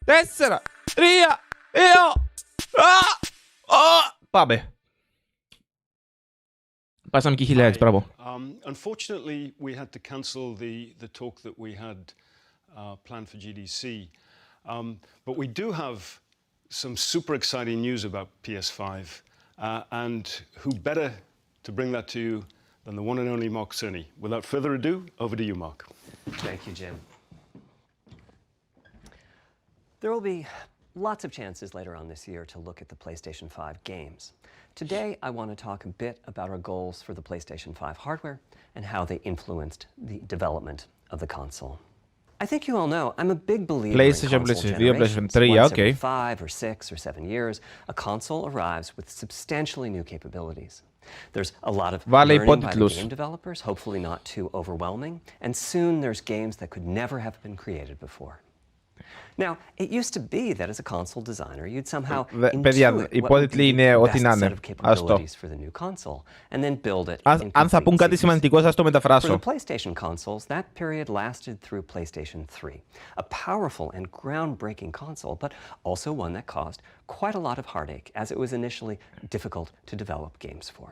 4, 3, 2, πάμε. Πάσαμε και 1000, μπράβο. Unfortunately, we had to cancel the talk that we had planned for GDC, but we do have some super exciting news about PS5, and who better to bring that to you than the one and only Mark Cerny. Without further ado, over to you, Mark. Thank you, Jim. There will be lots of chances later on this year to look at the PlayStation 5 games. Today, I want to talk a bit about our goals for the PlayStation 5 hardware and how they influenced the development of the console. I think you all know I'm a big believer in console generations. Once every 5 or 6 or 7 years, a console arrives with substantially new capabilities. There's a lot of learning by the game developers, hopefully not too overwhelming, and soon there's games that could never have been created before. Now, it used to be that as a console designer, you'd somehow intuit what would be the best set of capabilities for the new console, and then build it in complete sequence. For the PlayStation consoles, that period lasted through PlayStation 3, a powerful and groundbreaking console, but also one that caused quite a lot of heartache, as it was initially difficult to develop games for.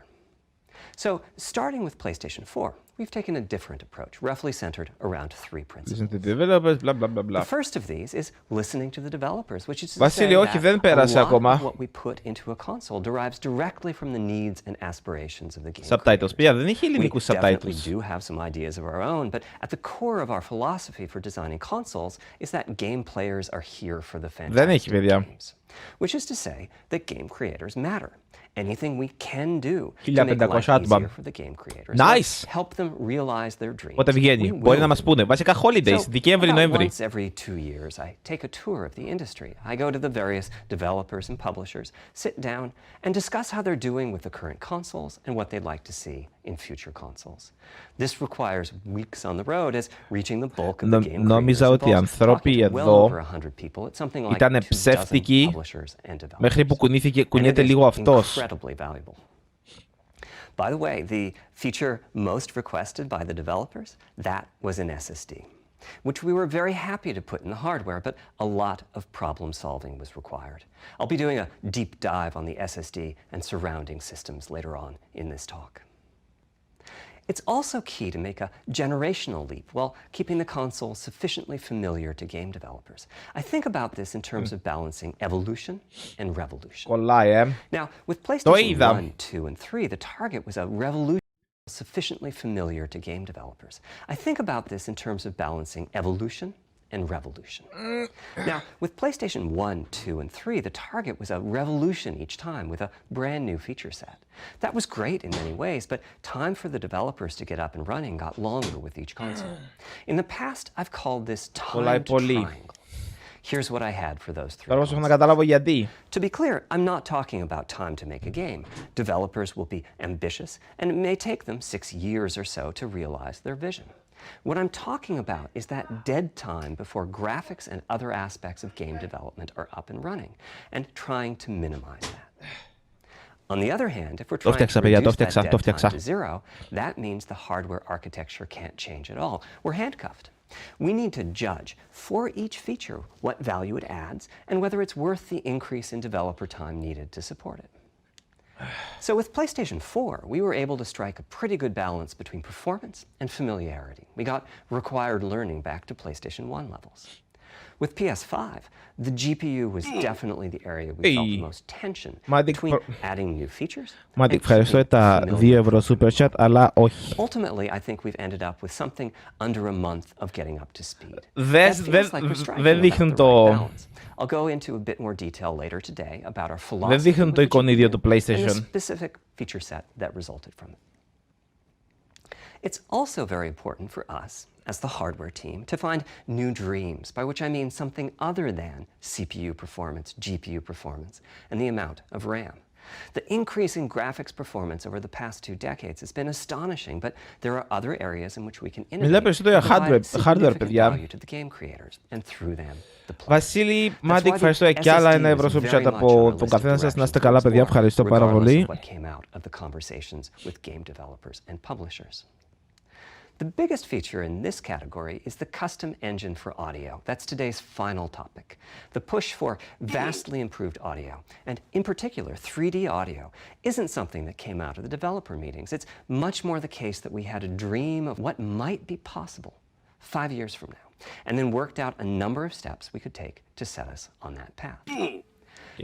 So, starting with PlayStation 4, we've taken a different approach, roughly centered around 3 principles. Listen to the developers, blah, blah, blah, blah. The first of these is listening to the developers, which is to say that a lot of what we put into a console derives directly from the needs and aspirations of the game Subtitles. creators. We definitely do have some ideas of our own, but at the core of our philosophy for designing consoles is that game players are here for the fantastic games. Which is to say that game creators matter. Anything we can do to make life easier for the game creators. Nice! Help them realize their dreams. Πότε βγαίνει, μπορεί να μας πούνε. Βασικά holidays, Δεκέμβρη-Νοέμβρη. Once every 2 years, I take a tour of the industry. I go to the various developers and publishers, sit down, and discuss how they're doing with the current consoles and what they'd like to see in future consoles. This requires weeks on the road as reaching the bulk of the game Νόμιζα ότι οι άνθρωποι εδώ ήταν ψεύτικοι μέχρι που κουνιέται λίγο αυτός. By the way, the feature most requested by the developers, that was an SSD, which we were very happy to put in the hardware, but a lot of problem solving was required. I'll be doing a deep dive on the SSD and surrounding systems later on in this talk. It's also key to make a generational leap while keeping the console sufficiently familiar to game developers. I think about this in terms of balancing evolution and revolution. Now, with PlayStation 1, 2, and 3, the target was a revolution sufficiently familiar to game developers. I think about this in terms of balancing evolution and revolution. Now, with PlayStation 1, 2, and 3, the target was a revolution each time with a brand new feature set. That was great in many ways, but time for the developers to get up and running got longer with each console. In the past, I've called this time triangle. Here's what I had for those 3 months. To be clear, I'm not talking about time to make a game. Developers will be ambitious, and it may take them 6 years or so to realize their vision. What I'm talking about is that dead time before graphics and other aspects of game development are up and running, and trying to minimize that. On the other hand, if we're trying to reduce that dead time to 0, that means the hardware architecture can't change at all. We're handcuffed. We need to judge for each feature what value it adds and whether it's worth the increase in developer time needed to support it. So with PlayStation 4, we were able to strike a pretty good balance between performance and familiarity. We got required learning back to PlayStation 1 levels. With PS5, the GPU was definitely the area we felt the most tension between adding new features and keeping familiar. Super chat, αλλά όχι. Ultimately, I think we've ended up with something under a month of getting up to speed. Δεν δείχνουν το... I'll go into a bit more detail later today about our philosophy Δεν δείχνουν το εικονίδιο του PlayStation. and the specific feature set that resulted from it. It's also very important for us, as the hardware team, to find new dreams, by which I mean something other than CPU performance, GPU performance, and the amount of RAM. The increase in graphics performance over the past 2 decades has been astonishing, but there are other areas in which we can innovate and provide significant value to the game creators, and through them, the players. Βασίλη, Μάτικ, ευχαριστώ και άλλα ένα ευρώ super chat από τον καθένα σας. Να είστε καλά, παιδιά, ευχαριστώ πάρα πολύ. The biggest feature in this category is the custom engine for audio. That's today's final topic. The push for vastly improved audio, and in particular, 3D audio, isn't something that came out of the developer meetings. It's much more the case that we had a dream of what might be possible 5 years from now, and then worked out a number of steps we could take to set us on that path.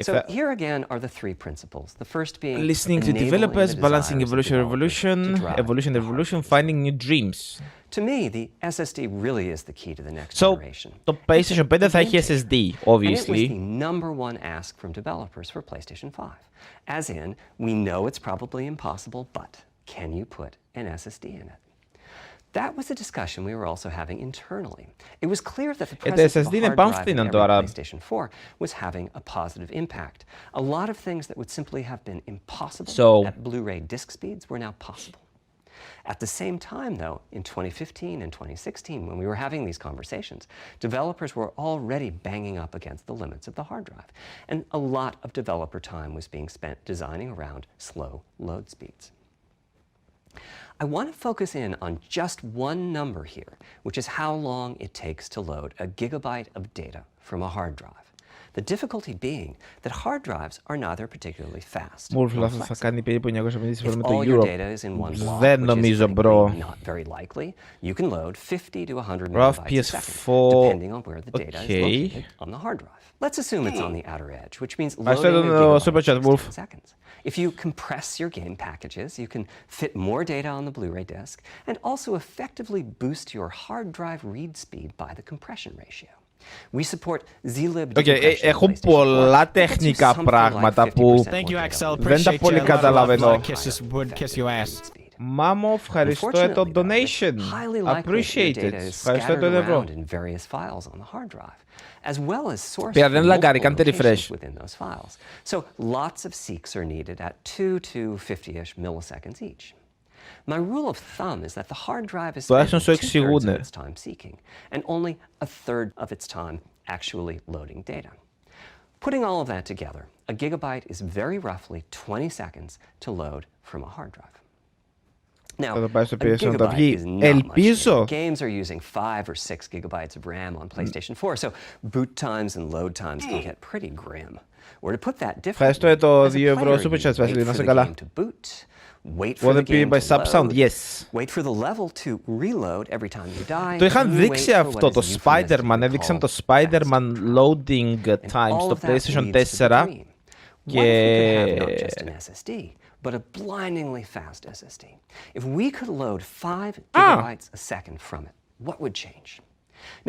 So here again are the 3 principles. The first being listening to developers, balancing evolution, finding new dreams. To me, the SSD really is the key to the next So, generation. το PlayStation 5 θα έχει SSD, And it was obviously. the number one ask from developers for PlayStation 5. As in, we know it's probably impossible, but can you put an SSD in it? That was a discussion we were also having internally. It was clear that the presence of a hard drive in every PlayStation 4 was having a positive impact. A lot of things that would simply have been impossible at Blu-ray disc speeds were now possible. At the same time, though, in 2015 and 2016, when we were having these conversations, developers were already banging up against the limits of the hard drive, and a lot of developer time was being spent designing around slow load speeds. I want to focus in on just one number here, which is how long it takes to load a gigabyte of data from a hard drive. The difficulty being that hard drives are neither particularly fast nor flexible. If all your data is in one block, which is frankly not very likely, you can load 50 to 100 megabytes a second, depending on where the data is located on the hard drive. Let's assume it's on the outer edge, which means loading a gigabyte takes 10 seconds. If you compress your game packages, you can fit more data on the Blu-ray disc and also effectively boost your hard drive read speed by the compression ratio. We support zlib decompression. Έχουν πολλά τεχνικά πράγματα που δεν τα πολύ καταλαβαίνω. Μάμο, ευχαριστώ για το donation. Appreciate it. Ευχαριστώ το €1. Πια δεν λαγκάρει, κάντε refresh. So lots of seeks are needed at 2 to 50-ish milliseconds each. My rule of thumb is that the hard drive is spending 2/3 of its time seeking and only 1/3 of its time actually loading data. Putting all of that together, a gigabyte is very roughly 20 seconds to load from a hard drive. Now, a gigabyte is not much data. Games are using 5 or 6 gigabytes of RAM on PlayStation 4, so boot times and load times can get pretty grim. Or to put that differently, as a player, you wait for the game to boot, wait for the game to load, wait for the level to reload every time you die. Το είχαν δείξει αυτό το Spider-Man, έδειξαν το Spider-Man loading time στο PlayStation 4 και but a blindingly fast SSD. If we could load 5 gigabytes a second from it, what would change?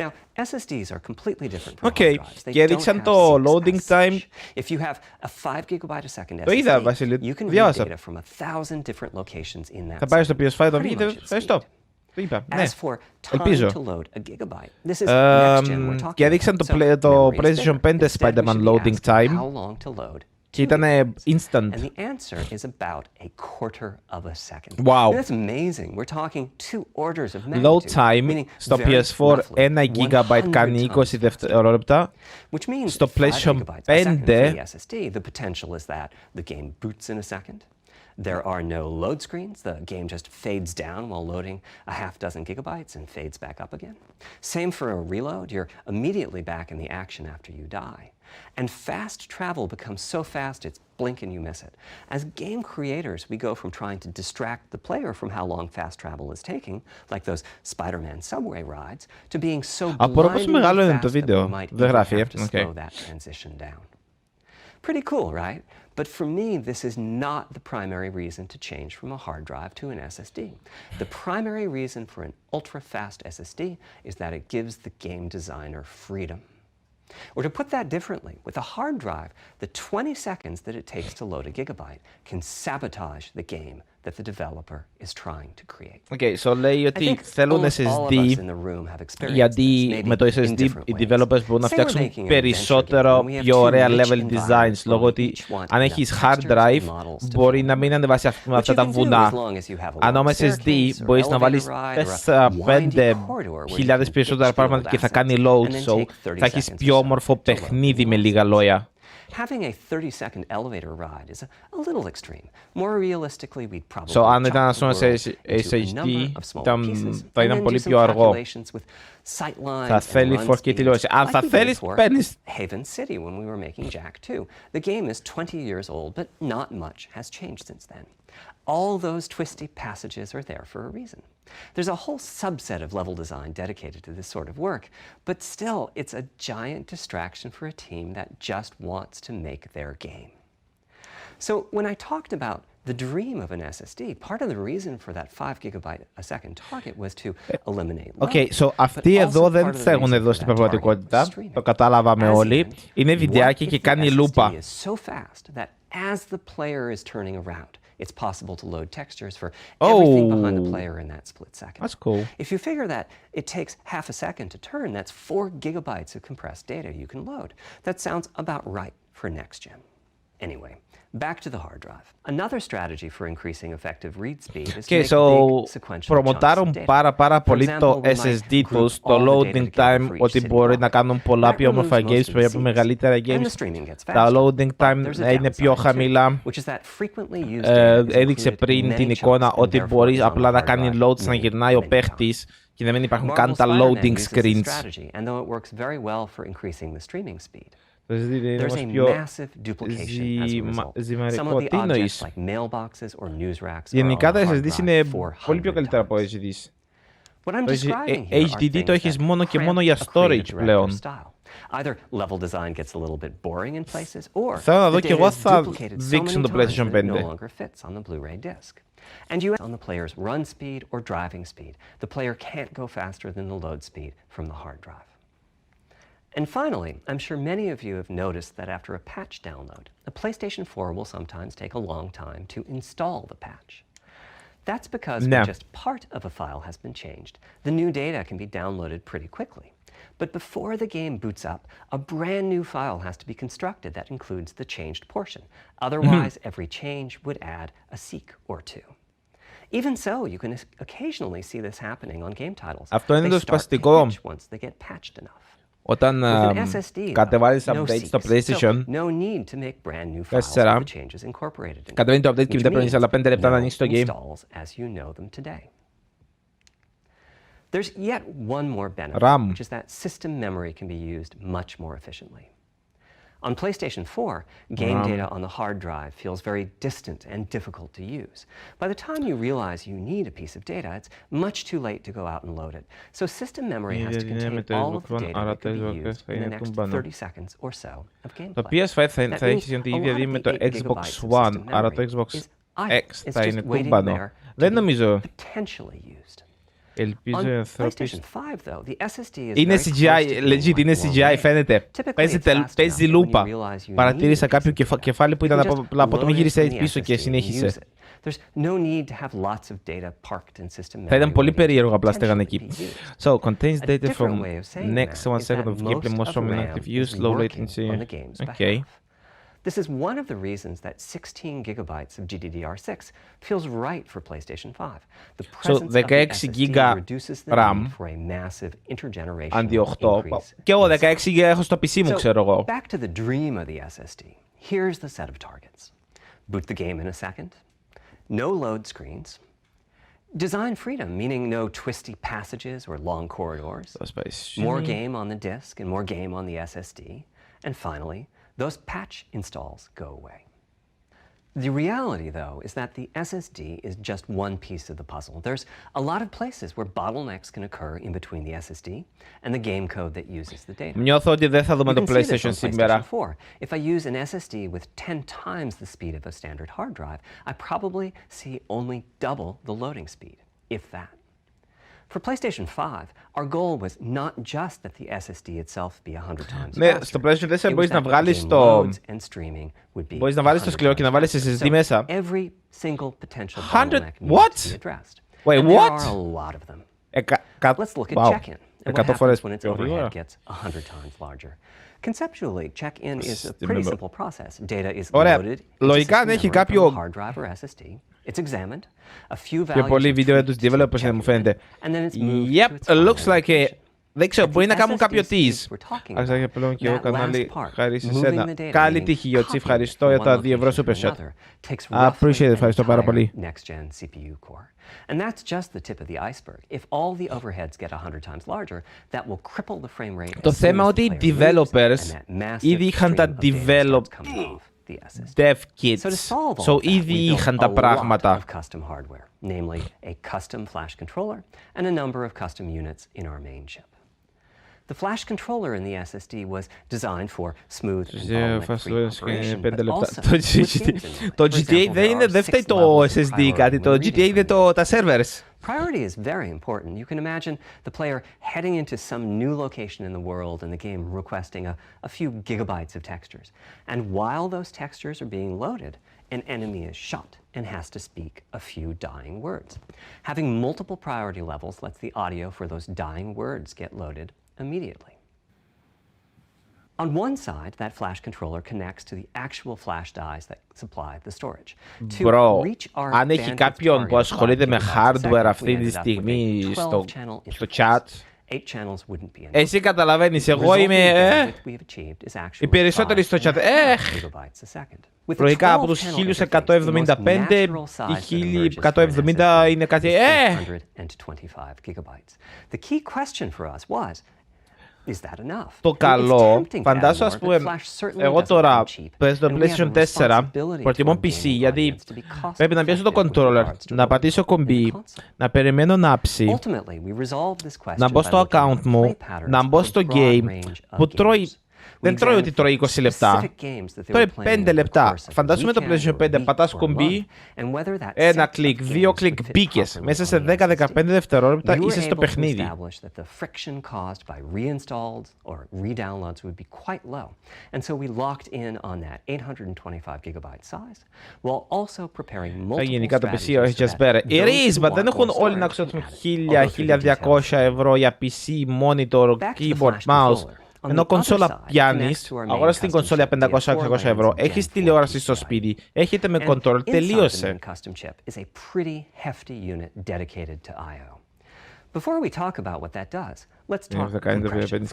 Now, SSDs are completely different from hard drives. They don't have loading time. If you have a 5 gigabyte a second SSD, you can read data from 1,000 different locations in that second. As for time to load a gigabyte, this is next gen we're talking και έδειξαν το PlayStation 5 Spider-Man loading time. How long to load? Και ήταν instant. And the answer is about a quarter of a second. Wow. That's amazing. We're talking 2 orders of magnitude. Load time στο PS4 1 GB κάνει 20 δευτερόλεπτα. Which means στο PlayStation 5 the SSD, the potential is that the game boots in a second. There are no load screens. The game just fades down while loading a half dozen gigabytes and fades back up again. Same for a reload. You're immediately back in the action after you die. And fast travel becomes so fast it's blink and you miss it. As game creators, we go from trying to distract the player from how long fast travel is taking, like those Spider-Man subway rides, to being so blindingly fast that we might even have to slow that transition down. Pretty cool, right? But for me, this is not the primary reason to change from a hard drive to an SSD. The primary reason for an ultra-fast SSD is that it gives the game designer freedom. Or to put that differently, with a hard drive, the 20 seconds that it takes to load a gigabyte can sabotage the game that the developer is trying to create. Okay, so λέει ότι θέλουν SSD γιατί με το SSD οι developers μπορούν να φτιάξουν περισσότερο πιο ωραία level designs λόγω ότι αν έχεις hard drive μπορεί να μην ανεβάσει αυτά τα βουνά. Αν με SSD μπορείς να βάλεις 4-5 περισσότερα πράγματα και θα κάνει load, so θα έχεις πιο όμορφο παιχνίδι με λίγα λόγια. Having a 30-second elevator ride is a little extreme. More realistically, we'd probably αν ήταν chop the world σε into a SHD, number of smaller pieces θα and ήταν then do πολύ some πιο αργό. calculations with sight lines Θα and θέλει run 4K speeds, τηλεόραση. Αν like θα we did θέλεις, for παίρνεις. Haven City when we were making Jack 2. The game is 20 years old, but not much has changed since then. All those twisty passages are there for a reason. There's a whole subset of level design dedicated to this sort of work, but still, it's a giant distraction for a team that just wants to make their game. So when I talked about the dream of an SSD, part of the reason for that 5 gigabyte a second target was to eliminate load. Okay, so αυτοί εδώ δεν φεύγουν εδώ στην πραγματικότητα. Το καταλάβαμε όλοι. Είναι βιντεάκι και κάνει λούπα. Is so fast that as the player is turning around, it's possible to load textures for everything behind the player in that split second. That's cool. If you figure that it takes half a second to turn, that's 4 gigabytes of compressed data you can load. That sounds about right for next gen. Anyway, back to the hard drive. Another strategy for increasing effective read speed is to make big sequential προμοτάρουν πάρα πολύ το SSD τους, το loading time, ότι μπορεί να κάνουν πολλά πιο όμορφα games, πιο μεγαλύτερα games. Τα loading time είναι πιο χαμηλά. Έδειξε πριν την εικόνα ότι μπορεί απλά να κάνει loads, να γυρνάει ο παίχτης και να μην υπάρχουν καν τα loading screens. There's a massive duplication as a result. Some of the objects like mailboxes or news racks are on the hard drive 400 times. What I'm describing here are HDD το έχεις μόνο και μόνο για storage πλέον. Either level design gets a little bit boring in places, or θέλω να δω the και data εγώ is θα duplicated so δείξουν many το times PlayStation that it 5. no longer fits on the Blu-ray disc. And you on the player's run speed or driving speed. The player can't go faster than the load speed from the hard drive. And finally, I'm sure many of you have noticed that after a patch download, the PlayStation 4 will sometimes take a long time to install the patch. That's because when just part of a file has been changed, the new data can be downloaded pretty quickly. But before the game boots up, a brand new file has to be constructed that includes the changed portion. Otherwise, every change would add a seek or two. Even so, you can occasionally see this happening on game titles. Αυτό είναι το σπαστικό. Όταν κατεβάζεις update στο PlayStation 4, κατεβαίνει το update και μετά παίρνεις άλλα 5 λεπτά να ανοίξεις το game. There's yet one more benefit, RAM. which is that system memory can be used much more efficiently. On PlayStation 4, game data on the hard drive feels very distant and difficult to use. By the time you realize you need a piece of data, it's much too late to go out and load it. So system memory has to contain all of the data that can be used in the next 30 seconds or so of gameplay. Το PS5 θα έχει την ίδια δύναμη με το Xbox One, άρα το Xbox X θα είναι τούμπανο. Δεν νομίζω. Ελπίζω οι ανθρώποι. Είναι CGI, legit, είναι CGI, φαίνεται. Παίζει λούπα. Παρατήρησα κάποιο κεφάλι που ήταν από το μη γύρισε πίσω και συνέχισε. Θα ήταν πολύ περίεργο απλά στεγαν εκεί. So, contains data from next 1 second of gameplay, most from inactive use, low latency. Okay. This is one of the reasons that 16 gigabytes of GDDR6 feels right for PlayStation 5. The presence of the SSD reduces the need for a massive intergenerational increase. Και εγώ 16 GB έχω στο PC μου, ξέρω εγώ. Back to the dream of the SSD. Here's the set of targets. Boot the game in a second. No load screens. Design freedom, meaning no twisty passages or long corridors. More game on the disk and more game on the SSD. And finally, those patch installs go away. The reality, though, is that the SSD is just one piece of the puzzle. There's a lot of places where bottlenecks can occur in between the SSD and the game code that uses the data. Νιώθω ότι δεν θα δούμε το PlayStation σήμερα. If I use an SSD with 10 times the speed of a standard hard drive, I probably see only double the loading speed, if that. For PlayStation 5, our goal was not just that the SSD itself be 100 times Ναι, faster. στο PlayStation 4 μπορείς να βγάλεις το... Μπορείς να βάλεις το σκληρό και να βάλεις SSD μέσα. 100... What? Wait, what? Let's look at check-in and what happens when its overhead gets 100 times larger. Conceptually, check-in is a pretty simple process. Data is loaded into system memory from a hard drive or SSD. It's examined. A few values πολύ βίντεο για τους developers μου φαίνεται. And then it's moved Yep, to its it looks final like a Δεν ξέρω, μπορεί να κάνουν κάποιο tease. Αξάγια πλέον και εγώ κανάλι χάρη σε σένα. Καλή τύχη, Γιώτσι. Ευχαριστώ για τα 2 ευρώ super chat. Appreciate, ευχαριστώ πάρα πολύ. And that's just the tip of the iceberg. If all the overheads get 100 times larger, that will cripple the frame rate. Το θέμα ότι οι developers ήδη είχαν τα dev kits, so ήδη είχαν τα πράγματα. Custom hardware, namely a custom flash controller and a number of custom units in our main chip. The flash controller in the SSD was designed for smooth and bottleneck-free operation, but also Το GTA δεν φταίει το SSD κάτι, το GTA είναι τα servers. Priority is very important. You can imagine the player heading into some new location in the world and the game requesting a few gigabytes of textures. And while those textures are being loaded, an enemy is shot and has to speak a few dying words. Having multiple priority levels lets the audio for those dying words get loaded immediately. On one side, that flash controller connects to the actual flash dies that supply the storage. Bro, αν έχει κάποιον που ασχολείται με hardware αυτή τη στιγμή στο chat, εσύ καταλαβαίνεις, εγώ είμαι οι περισσότεροι στο chat. Προϊκά από τους 1175, οι 1170 είναι κάτι. The key question for us was, is that enough? Το καλό, φαντάσου ας πούμε, εγώ τώρα παίζω το PlayStation 4, προτιμώ PC, γιατί πρέπει να πιάσω το controller, να πατήσω κομπή, να περιμένω να άψει, να μπω στο account μου, να μπω στο game, που τρώει. Δεν τρώει ότι τρώει 20 λεπτά. Τρώει 5 λεπτά. Φαντάζομαι το PlayStation 5, πατάς κομπή, ένα κλικ, 2 κλικ, μπήκες. Μέσα σε 10-15 δευτερόλεπτα είσαι στο παιχνίδι. Γενικά το PC έχει just better. It is, but δεν έχουν όλοι να ξοδεύουν 1.000-1.200 ευρώ για PC, monitor, keyboard, mouse. Ενώ κονσόλα πιάνεις, αγόρασες την κονσόλα 500-600 ευρώ, έχεις τηλεόραση στο σπίτι, έχετε με control, τελείωσε. Before we talk about what that does, let's talk compression.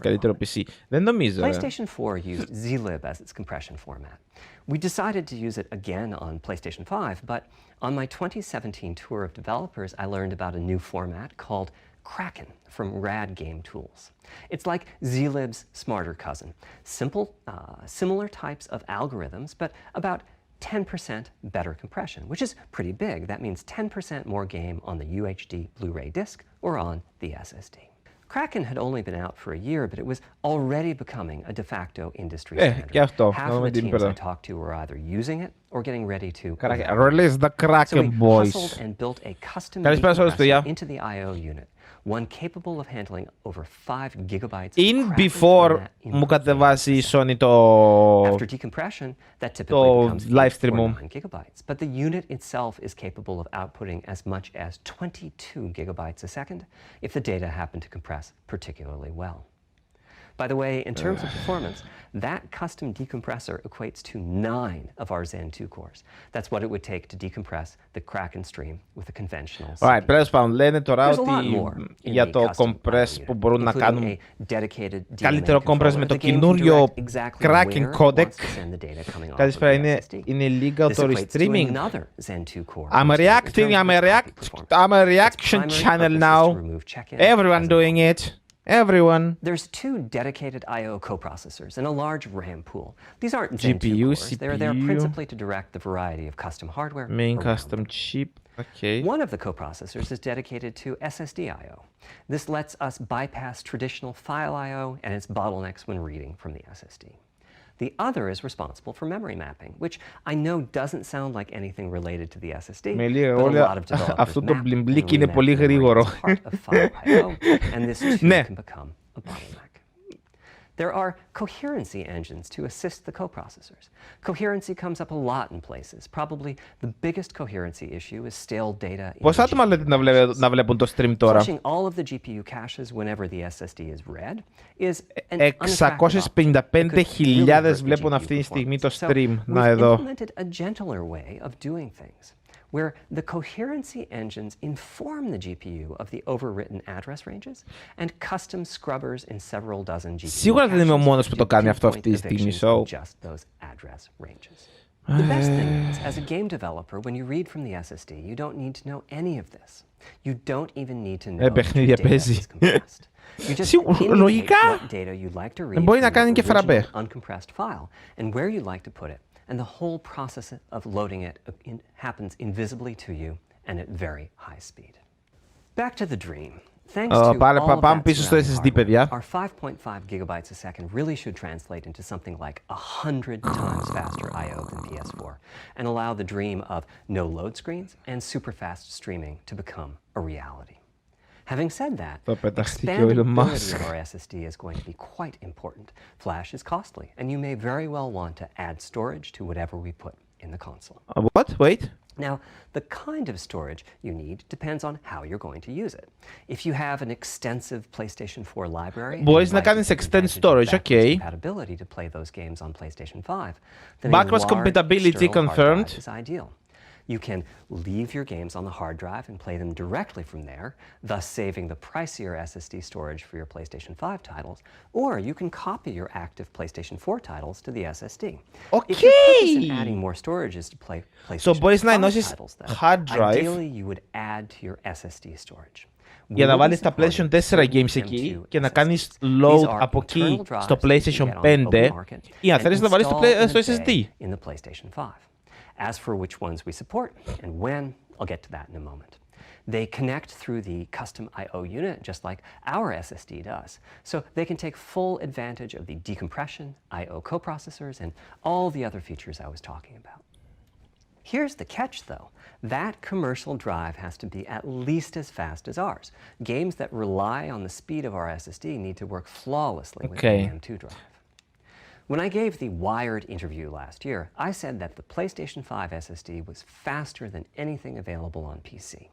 Δεν νομίζω. PlayStation 4 used zlib as its compression format. We decided to use it again on PlayStation 5, but on my 2017 tour of developers, I learned about a new format called Kraken from Rad Game Tools. It's like zlib's smarter cousin. Simple, similar types of algorithms, but about 10% better compression, which is pretty big. That means 10% more game on the UHD Blu-ray disc or on the SSD. Kraken had only been out for a year, but it was already becoming a de facto industry standard. Half of the teams I talked to were either using it or getting ready to. Release the Kraken, boys. So we hustled and built a custom compressor into the I/O unit. One capable of handling over 5 gigabytes of before μου κατεβάσει η Sony After decompression, that typically becomes 8 or 9 gigabytes. But the unit itself is capable of outputting as much as 22 gigabytes a second if the data happen to compress particularly well. By the way, in terms of performance, that custom decompressor equates to 9 of our Zen 2 cores. That's what it would take to decompress the Kraken stream with a conventional CPU. Right, τέλος πάντων, λένε τώρα ότι για το compress που μπορούν να κάνουν καλύτερο compress με το καινούριο Kraken codec. Καλησπέρα, είναι legal το restreaming. I'm a reaction channel now. Everyone doing it. Everyone. There's 2 dedicated I/O coprocessors and a large RAM pool. These aren't GPU, Zen 2 cores. They're there CPU. principally to direct the variety of custom hardware. Main custom chip. Okay. One of the coprocessors is dedicated to SSD I/O. This lets us bypass traditional file I/O and its bottlenecks when reading from the SSD. The other is responsible for memory mapping, which I know doesn't sound like anything related to the SSD, but a lot of developers map and remap memory as part of file I/O, and this too can become a bottleneck. There are coherency engines to assist the coprocessors. Coherency comes up a lot in places. Probably the biggest coherency issue is stale data in Πώς άτομα λέτε να βλέπουν το stream τώρα? Flushing all of the GPU caches whenever the SSD is read is an unattractive option. 655.000 βλέπουν αυτή τη στιγμή το stream. Να εδώ. We've implemented a gentler way of doing things. where the coherency engines inform the GPU of the overwritten address ranges and custom scrubbers in several dozen GPU Σίγουρα δεν είμαι ο μόνος που το κάνει αυτό αυτή τη pinpoint στιγμή, evictions so... of just those address ranges. The best thing is, as a game developer, when you read from the SSD, you don't need to know any of this. You don't even need to know if your data is compressed. You just indicate what data you'd like to read from the original uncompressed file and where you'd like to put it, and the whole process of loading it happens invisibly to you and at very high speed. Back to the dream. Thanks to all of that surrounding hardware, our 5.5 gigabytes a second really should translate into something like 100 times faster I/O than PS4 and allow the dream of no load screens and super fast streaming to become a reality. Having said that, expandability of our SSD is going to be quite important. Flash is costly, and you may very well want to add storage to whatever we put in the console. What? Wait. Now, the kind of storage you need depends on how you're going to use it. If you have an extensive PlayStation 4 library, μπορείς να κάνεις extend storage, okay. Compatibility to play those games on PlayStation 5, then Backwards compatibility confirmed. is ideal. You can leave your games on the hard drive and play them directly from there, thus saving the pricier SSD storage for your PlayStation 5 titles, or you can copy your active PlayStation 4 titles to the SSD. Okay. If your purpose in adding more storage is to play PlayStation 5 titles, then hard drive, ideally you would add to your SSD storage. Για να βάλεις τα PlayStation 4 games εκεί και να κάνεις load από εκεί στο PlayStation 5 ή αν θέλεις να βάλεις στο SSD. As for which ones we support and when, I'll get to that in a moment. They connect through the custom I/O unit just like our SSD does, so they can take full advantage of the decompression, I/O coprocessors, and all the other features I was talking about. Here's the catch, though. That commercial drive has to be at least as fast as ours. Games that rely on the speed of our SSD need to work flawlessly with the M2 drive. When I gave the Wired interview last year, I said that the PlayStation 5 SSD was faster than anything available on PC.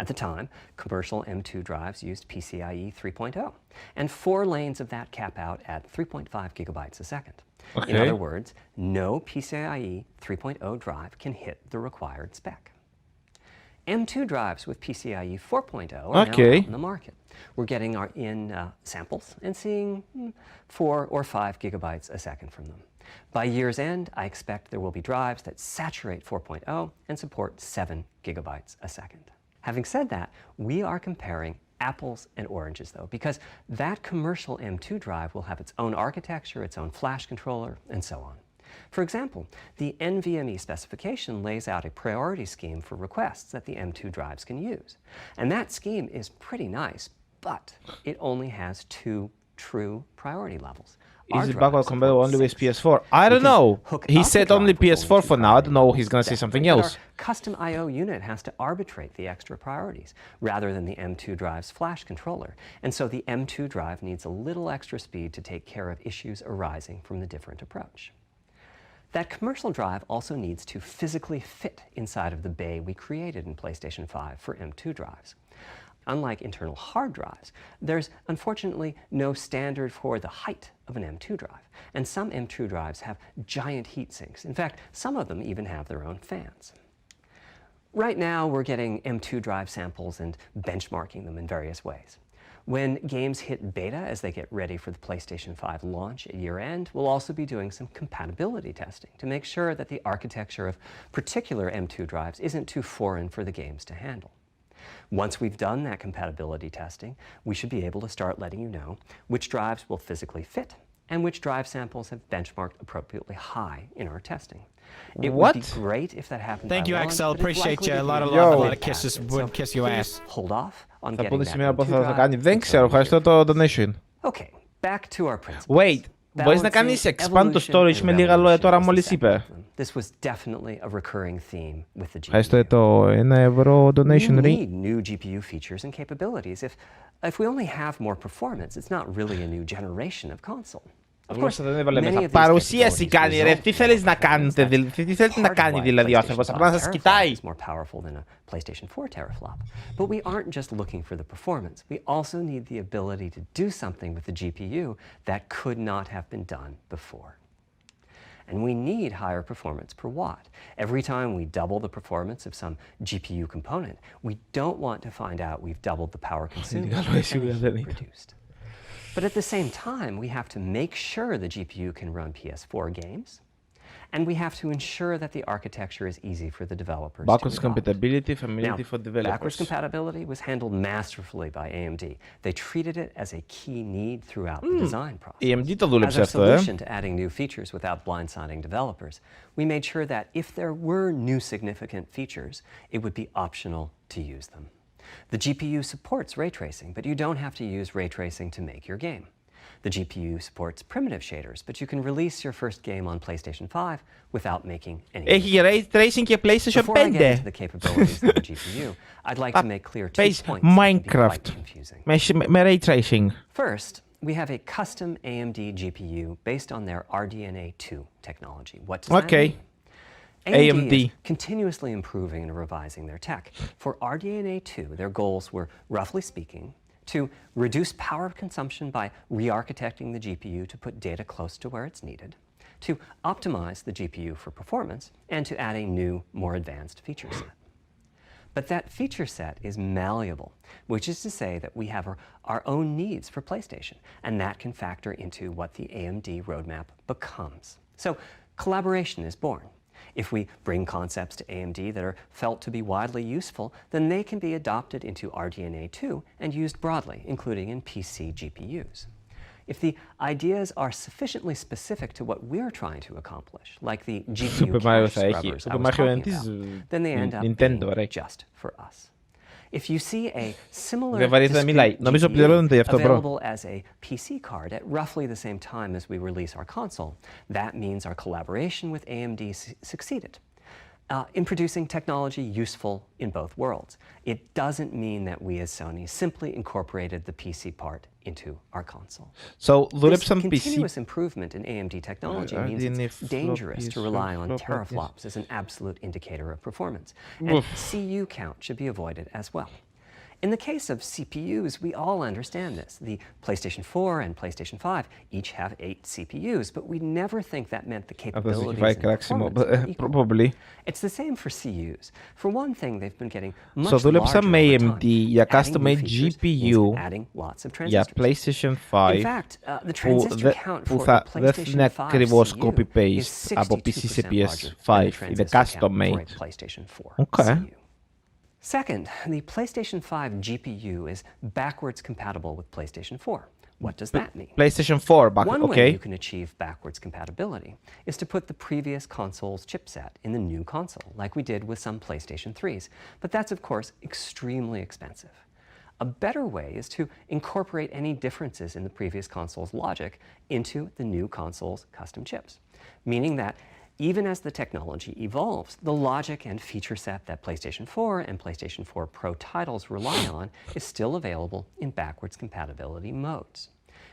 At the time, commercial M2 drives used PCIe 3.0, and 4 lanes of that cap out at 3.5 gigabytes a second. In other words, no PCIe 3.0 drive can hit the required spec. M2 drives with PCIe 4.0 are now out in the market. We're getting samples and seeing 4 or 5 gigabytes a second from them. By year's end, I expect there will be drives that saturate 4.0 and support 7 gigabytes a second. Having said that, we are comparing apples and oranges, though, because that commercial M2 drive will have its own architecture, its own flash controller, and so on. For example, the NVMe specification lays out a priority scheme for requests that the M2 drives can use. And that scheme is pretty nice, but it only has 2 true priority levels. Is it backward compatible only with PS4? I don't know. He said only PS4 for now. I don't know if he's going to say something else. Our custom I/O unit has to arbitrate the extra priorities rather than the M2 drive's flash controller. And so the M2 drive needs a little extra speed to take care of issues arising from the different approach. That commercial drive also needs to physically fit inside of the bay we created in PlayStation 5 for M2 drives. Unlike internal hard drives, there's unfortunately no standard for the height of an M2 drive, and some M2 drives have giant heat sinks. In fact, some of them even have their own fans. Right now, we're getting M2 drive samples and benchmarking them in various ways. When games hit beta as they get ready for the PlayStation 5 launch at year-end, we'll also be doing some compatibility testing to make sure that the architecture of particular M2 drives isn't too foreign for the games to handle. Once we've done that compatibility testing, we should be able to start letting you know which drives will physically fit and which drive samples have benchmarked appropriately high in our testing. It would be great if that happened. Thank you, Axel. Appreciate you. A lot of kisses. Would kiss your ass. Hold off on Θα getting σήμερα πώς θα that. κάνει. Δεν ξέρω. Ευχαριστώ το donation. Okay, back to our principles. Wait. Μπορείς να κάνεις expand το storage με λίγα λόγια τώρα μόλις είπε. This was definitely a recurring theme with the GPU. Ευχαριστώ το €1 donation. We need new GPU features and capabilities. If we only have more performance, it's not really a new generation of console. Δεν έβαλε μέσα. Παρουσίαση κάνει ρε. Τι θέλεις να κάνετε, τι θέλετε να κάνει δηλαδή ο άνθρωπος, απλά να σας κοιτάει. But we aren't just looking for the performance. We also need the ability to do something with the GPU that could not have been done before. and we need higher performance per watt. Every time we double the performance of some GPU component, we don't want to find out we've doubled the power consumed and the heat produced. But at the same time, we have to make sure the GPU can run PS4 games, and we have to ensure that the architecture is easy for the developers Backwards to adopt. compatibility, familiarity Now, for developers. Backwards compatibility was handled masterfully by AMD. They treated it as a key need throughout the design process. AMD το δούλεψε As a αυτό, solution to adding new features without blindsiding developers, we made sure that if there were new significant features, it would be optional to use them. The GPU supports ray tracing, but you don't have to use ray tracing to make your game. The GPU supports primitive shaders, but you can release your first game on PlayStation 5 without making any. Έχει ray tracing και PlayStation 5. Before I get into the capabilities of the GPU, I'd like to make clear 2 points that can be Minecraft quite confusing. με ray tracing. First, we have a custom AMD GPU based on their RDNA2 technology. What does that mean? AMD is continuously improving and revising their tech. For RDNA2, their goals were, roughly speaking, to reduce power consumption by re-architecting the GPU to put data close to where it's needed, to optimize the GPU for performance, and to add a new, more advanced feature set. But that feature set is malleable, which is to say that we have our own needs for PlayStation, and that can factor into what the AMD roadmap becomes. So collaboration is born. If we bring concepts to AMD that are felt to be widely useful, then they can be adopted into RDNA2 and used broadly, including in PC GPUs. If the ideas are sufficiently specific to what we're trying to accomplish, like the GPU cache scrubbers I was talking about, then they end up being just for us. If you see a similar GPU available as a PC card at roughly the same time as we release our console, that means our collaboration with AMD succeeded in producing technology useful in both worlds. It doesn't mean that we as Sony simply incorporated the PC part into our console. So, this continuous improvement in AMD technology means it's dangerous to rely on teraflops as an absolute indicator of performance. And CU count should be avoided as well. In the case of CPUs, we all understand this. The PlayStation 4 and PlayStation 5 each have 8 CPUs, but we never think that meant the capabilities and performance were equal. It's the same for CUs. For one thing, they've been getting much larger over AMD για time. custom GPU για PlayStation 5 In fact, the transistor count που for a δεν θα είναι PlayStation 5 ακριβώς CU copy-paste is από PC 62% σε larger than PS5. the Είναι transistor custom count for made. a PlayStation 4 Okay. CU. Second, the PlayStation 5 GPU is backwards compatible with PlayStation 4. What does that mean? PlayStation 4 back, One way okay. you can achieve backwards compatibility is to put the previous console's chipset in the new console, like we did with some PlayStation 3s. But that's, of course, extremely expensive. A better way is to incorporate any differences in the previous console's logic into the new console's custom chips, meaning that even as the technology evolves, the logic and feature set that PlayStation 4 and PlayStation 4 Pro titles rely on is still available in backwards compatibility modes.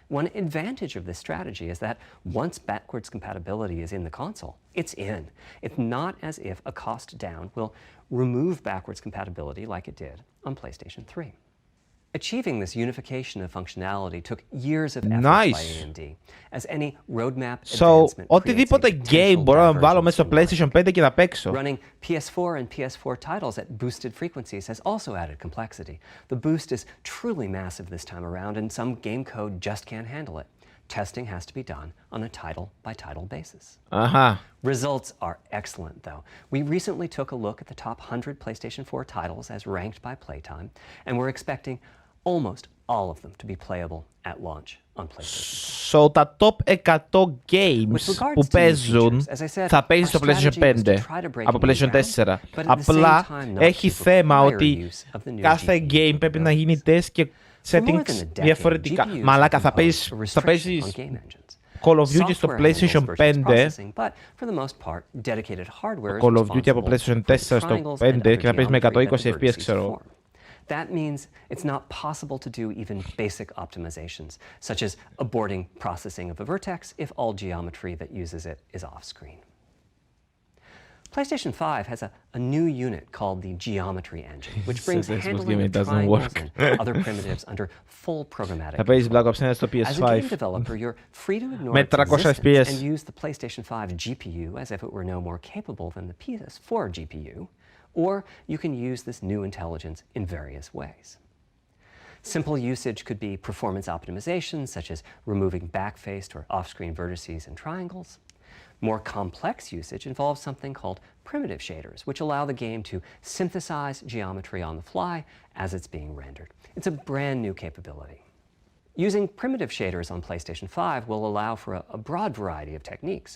One advantage of this strategy is that once backwards compatibility is in the console, it's in. It's not as if a cost down will remove backwards compatibility like it did on PlayStation 3. Achieving this unification of functionality took years of effort by AMD, as any roadmap advancement οτιδήποτε game μπορώ να βάλω μέσα στο PlayStation 5 και να παίξω. Running PS4 and PS4 titles at boosted frequencies has also added complexity. The boost is truly massive this time around, and some game code just can't handle it. Testing has to be done on a title-by-title basis. Results are excellent, though. We recently took a look at the top 100 PlayStation 4 titles as ranked by playtime, and we're expecting almost all of them to be playable at launch on PlayStation 4. So, τα top 100 games που παίζουν θα παίζει στο PlayStation 5 από PlayStation 4. Απλά έχει θέμα ότι κάθε game πρέπει να γίνει test και settings διαφορετικά. Μαλάκα, θα παίζεις Call of Duty στο PlayStation 5, Call of Duty από PlayStation 4 στο 5 και θα παίζεις με 120 FPS, ξέρω. That means it's not possible to do even basic optimizations, such as aborting processing of a vertex if all geometry that uses it is off-screen. PlayStation 5 has a new unit called the Geometry Engine, which brings handling of triangles and other primitives under full programmatic Θα παίζεις Black Ops 1 στο As a game PS5 developer, you're free to ignore με its 300 existence FPS. and use the PlayStation 5 GPU as if it were no more capable than the PS4 GPU, or you can use this new intelligence in various ways. Simple usage could be performance optimization, such as removing backfaced or off-screen vertices and triangles. More complex usage involves something called primitive shaders, which allow the game to synthesize geometry on the fly as it's being rendered. It's a brand new capability. Using primitive shaders on PlayStation 5 will allow for a broad variety of techniques,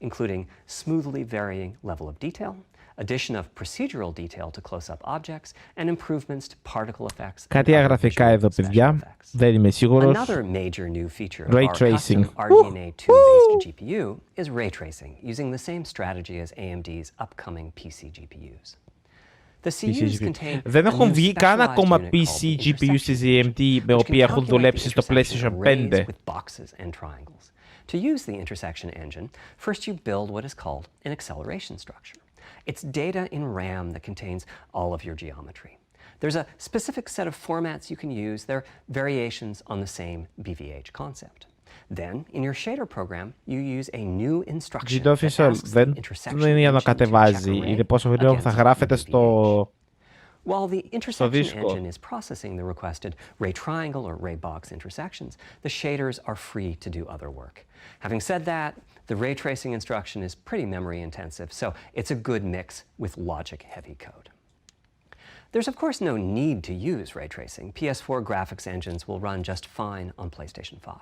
including smoothly varying level of detail, addition of procedural detail to close-up objects, and improvements to particle effects. Κάτι αγραφικά εδώ, παιδιά. Δεν είμαι σίγουρος. Another major new feature Ray of our tracing. custom RDNA 2-based GPU is ray tracing, using the same strategy as AMD's upcoming PC GPUs. The CUs contain Δεν a έχουν new βγει καν specialized ακόμα unit PC called the GPU στις intersection AMD engine, με which οποία can έχουν calculate δουλέψει the στο intersection PlayStation of rays 5. with boxes and triangles. To use the intersection engine, first you build what is called an acceleration structure. It's data in RAM that contains all of your geometry. There's a specific set of formats you can use. They're variations on the same BVH concept. Then, in your shader program, you use a new instruction that Official asks the δεν intersection είναι για να engine to check a κατεβάζει. ray Είναι πόσο γρήγορα θα against γράφεται BVH. στο... While the intersection δίσκο. engine is processing the requested ray triangle or ray box intersections, the shaders are free to do other work. Having said that, the ray tracing instruction is pretty memory intensive, so it's a good mix with logic-heavy code. There's of course no need to use ray tracing. PS4 graphics engines will run just fine on PlayStation 5,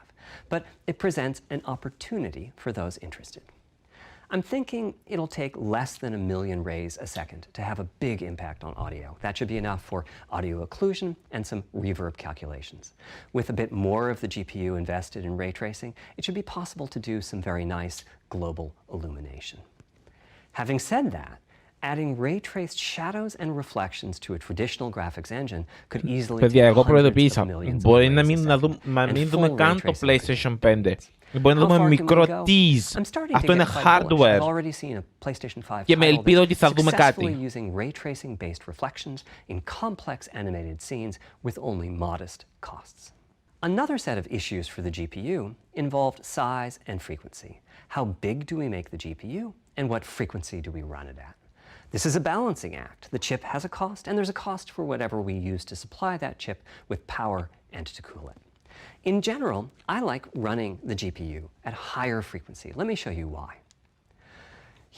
but it presents an opportunity for those interested. I'm thinking it'll take less than 1 million rays a second to have a big impact on audio. That should be enough for audio occlusion and some reverb calculations. With a bit more of the GPU invested in ray tracing, it should be possible to do some very nice global illumination. Having said that, adding ray-traced shadows and reflections to a traditional graphics engine could easily Παιδιά, take εγώ hundreds of προειδοποίησα. millions of Μπορεί rays να a μην, second, μην and δούμε full καν ray το tracing PlayStation operations. 5. Μπορεί να δούμε μικρό tease. Αυτό είναι hardware. Και με ελπίδα ότι θα δούμε κάτι. Using ray-tracing-based reflections in complex animated scenes with only modest costs. Another set of issues for the GPU involved size and frequency. How big do we make the GPU, and what frequency do we run it at? This is a balancing act. The chip has a cost, and there's a cost for whatever we use to supply that chip with power and to cool it. In general, I like running the GPU at higher frequency. Let me show you why.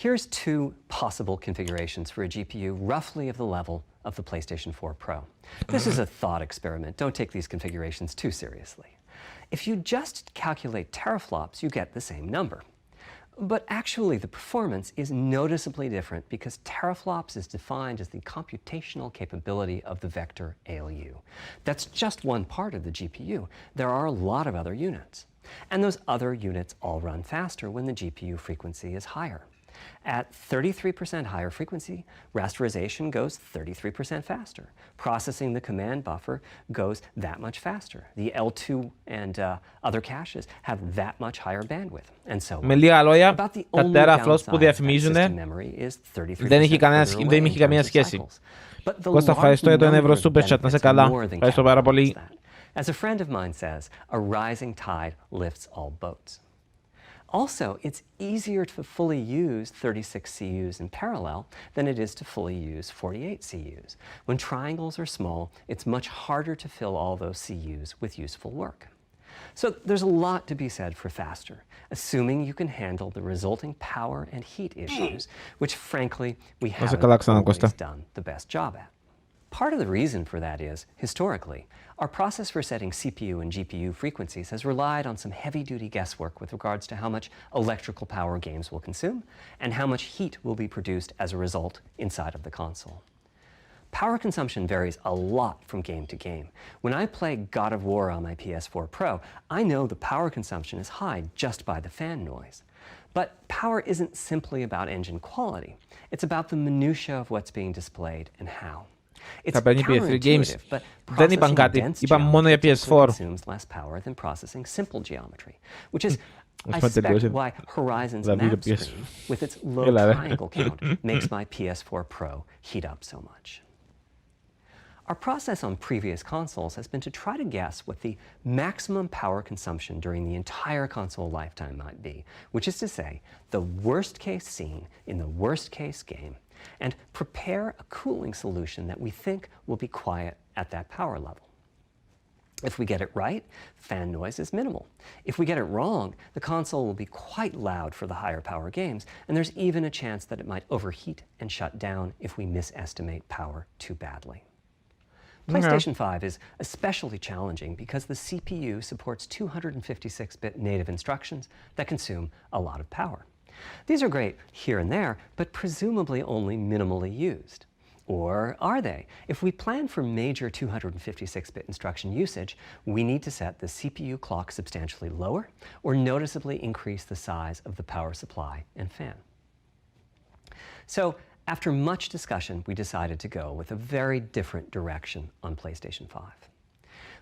Here's 2 possible configurations for a GPU roughly of the level of the PlayStation 4 Pro. This is a thought experiment. Don't take these configurations too seriously. If you just calculate teraflops, you get the same number. But actually, the performance is noticeably different because teraflops is defined as the computational capability of the vector ALU. That's just one part of the GPU. There are a lot of other units. And those other units all run faster when the GPU frequency is higher. At 33% higher frequency, rasterization goes 33% faster. Processing the command buffer goes that much faster. The L2 and other caches have that much higher bandwidth, and so on. Με λίγα λόγια, About the τα only teraflops που downside of that διαφημίζουν system memory is 33% δεν είχε further away in καμία terms of σχέση. cycles. But the Κώστα, ευχαριστώ για το 1 ευρώ large number of super chat. Να σε benefits καλά. more than Ευχαριστώ πάρα πολύ. that. As a friend of mine says, a rising tide lifts all boats. Also, it's easier to fully use 36 CUs in parallel than it is to fully use 48 CUs. When triangles are small, it's much harder to fill all those CUs with useful work. So there's a lot to be said for faster, assuming you can handle the resulting power and heat issues, which frankly, we haven't always done the best job at. Part of the reason for that is, historically, our process for setting CPU and GPU frequencies has relied on some heavy-duty guesswork with regards to how much electrical power games will consume and how much heat will be produced as a result inside of the console. Power consumption varies a lot from game to game. When I play God of War on my PS4 Pro, I know the power consumption is high just by the fan noise. But power isn't simply about engine quality. It's about the minutiae of what's being displayed and how. It's counterintuitive, but processing dense geometry typically consumes less power than processing simple geometry, which is I suspect why Horizon's map screen, with its low triangle count, makes my PS4 Pro heat up so much. Our process on previous consoles has been to try to guess what the maximum power consumption during the entire console lifetime might be, which is to say, the worst case scene in the worst case game, and prepare a cooling solution that we think will be quiet at that power level. If we get it right, fan noise is minimal. If we get it wrong, the console will be quite loud for the higher power games, and there's even a chance that it might overheat and shut down if we misestimate power too badly. PlayStation 5 is especially challenging because the CPU supports 256-bit native instructions that consume a lot of power. These are great here and there, but presumably only minimally used. Or are they? If we plan for major 256-bit instruction usage, we need to set the CPU clock substantially lower or noticeably increase the size of the power supply and fan. So, after much discussion, we decided to go with a very different direction on PlayStation 5.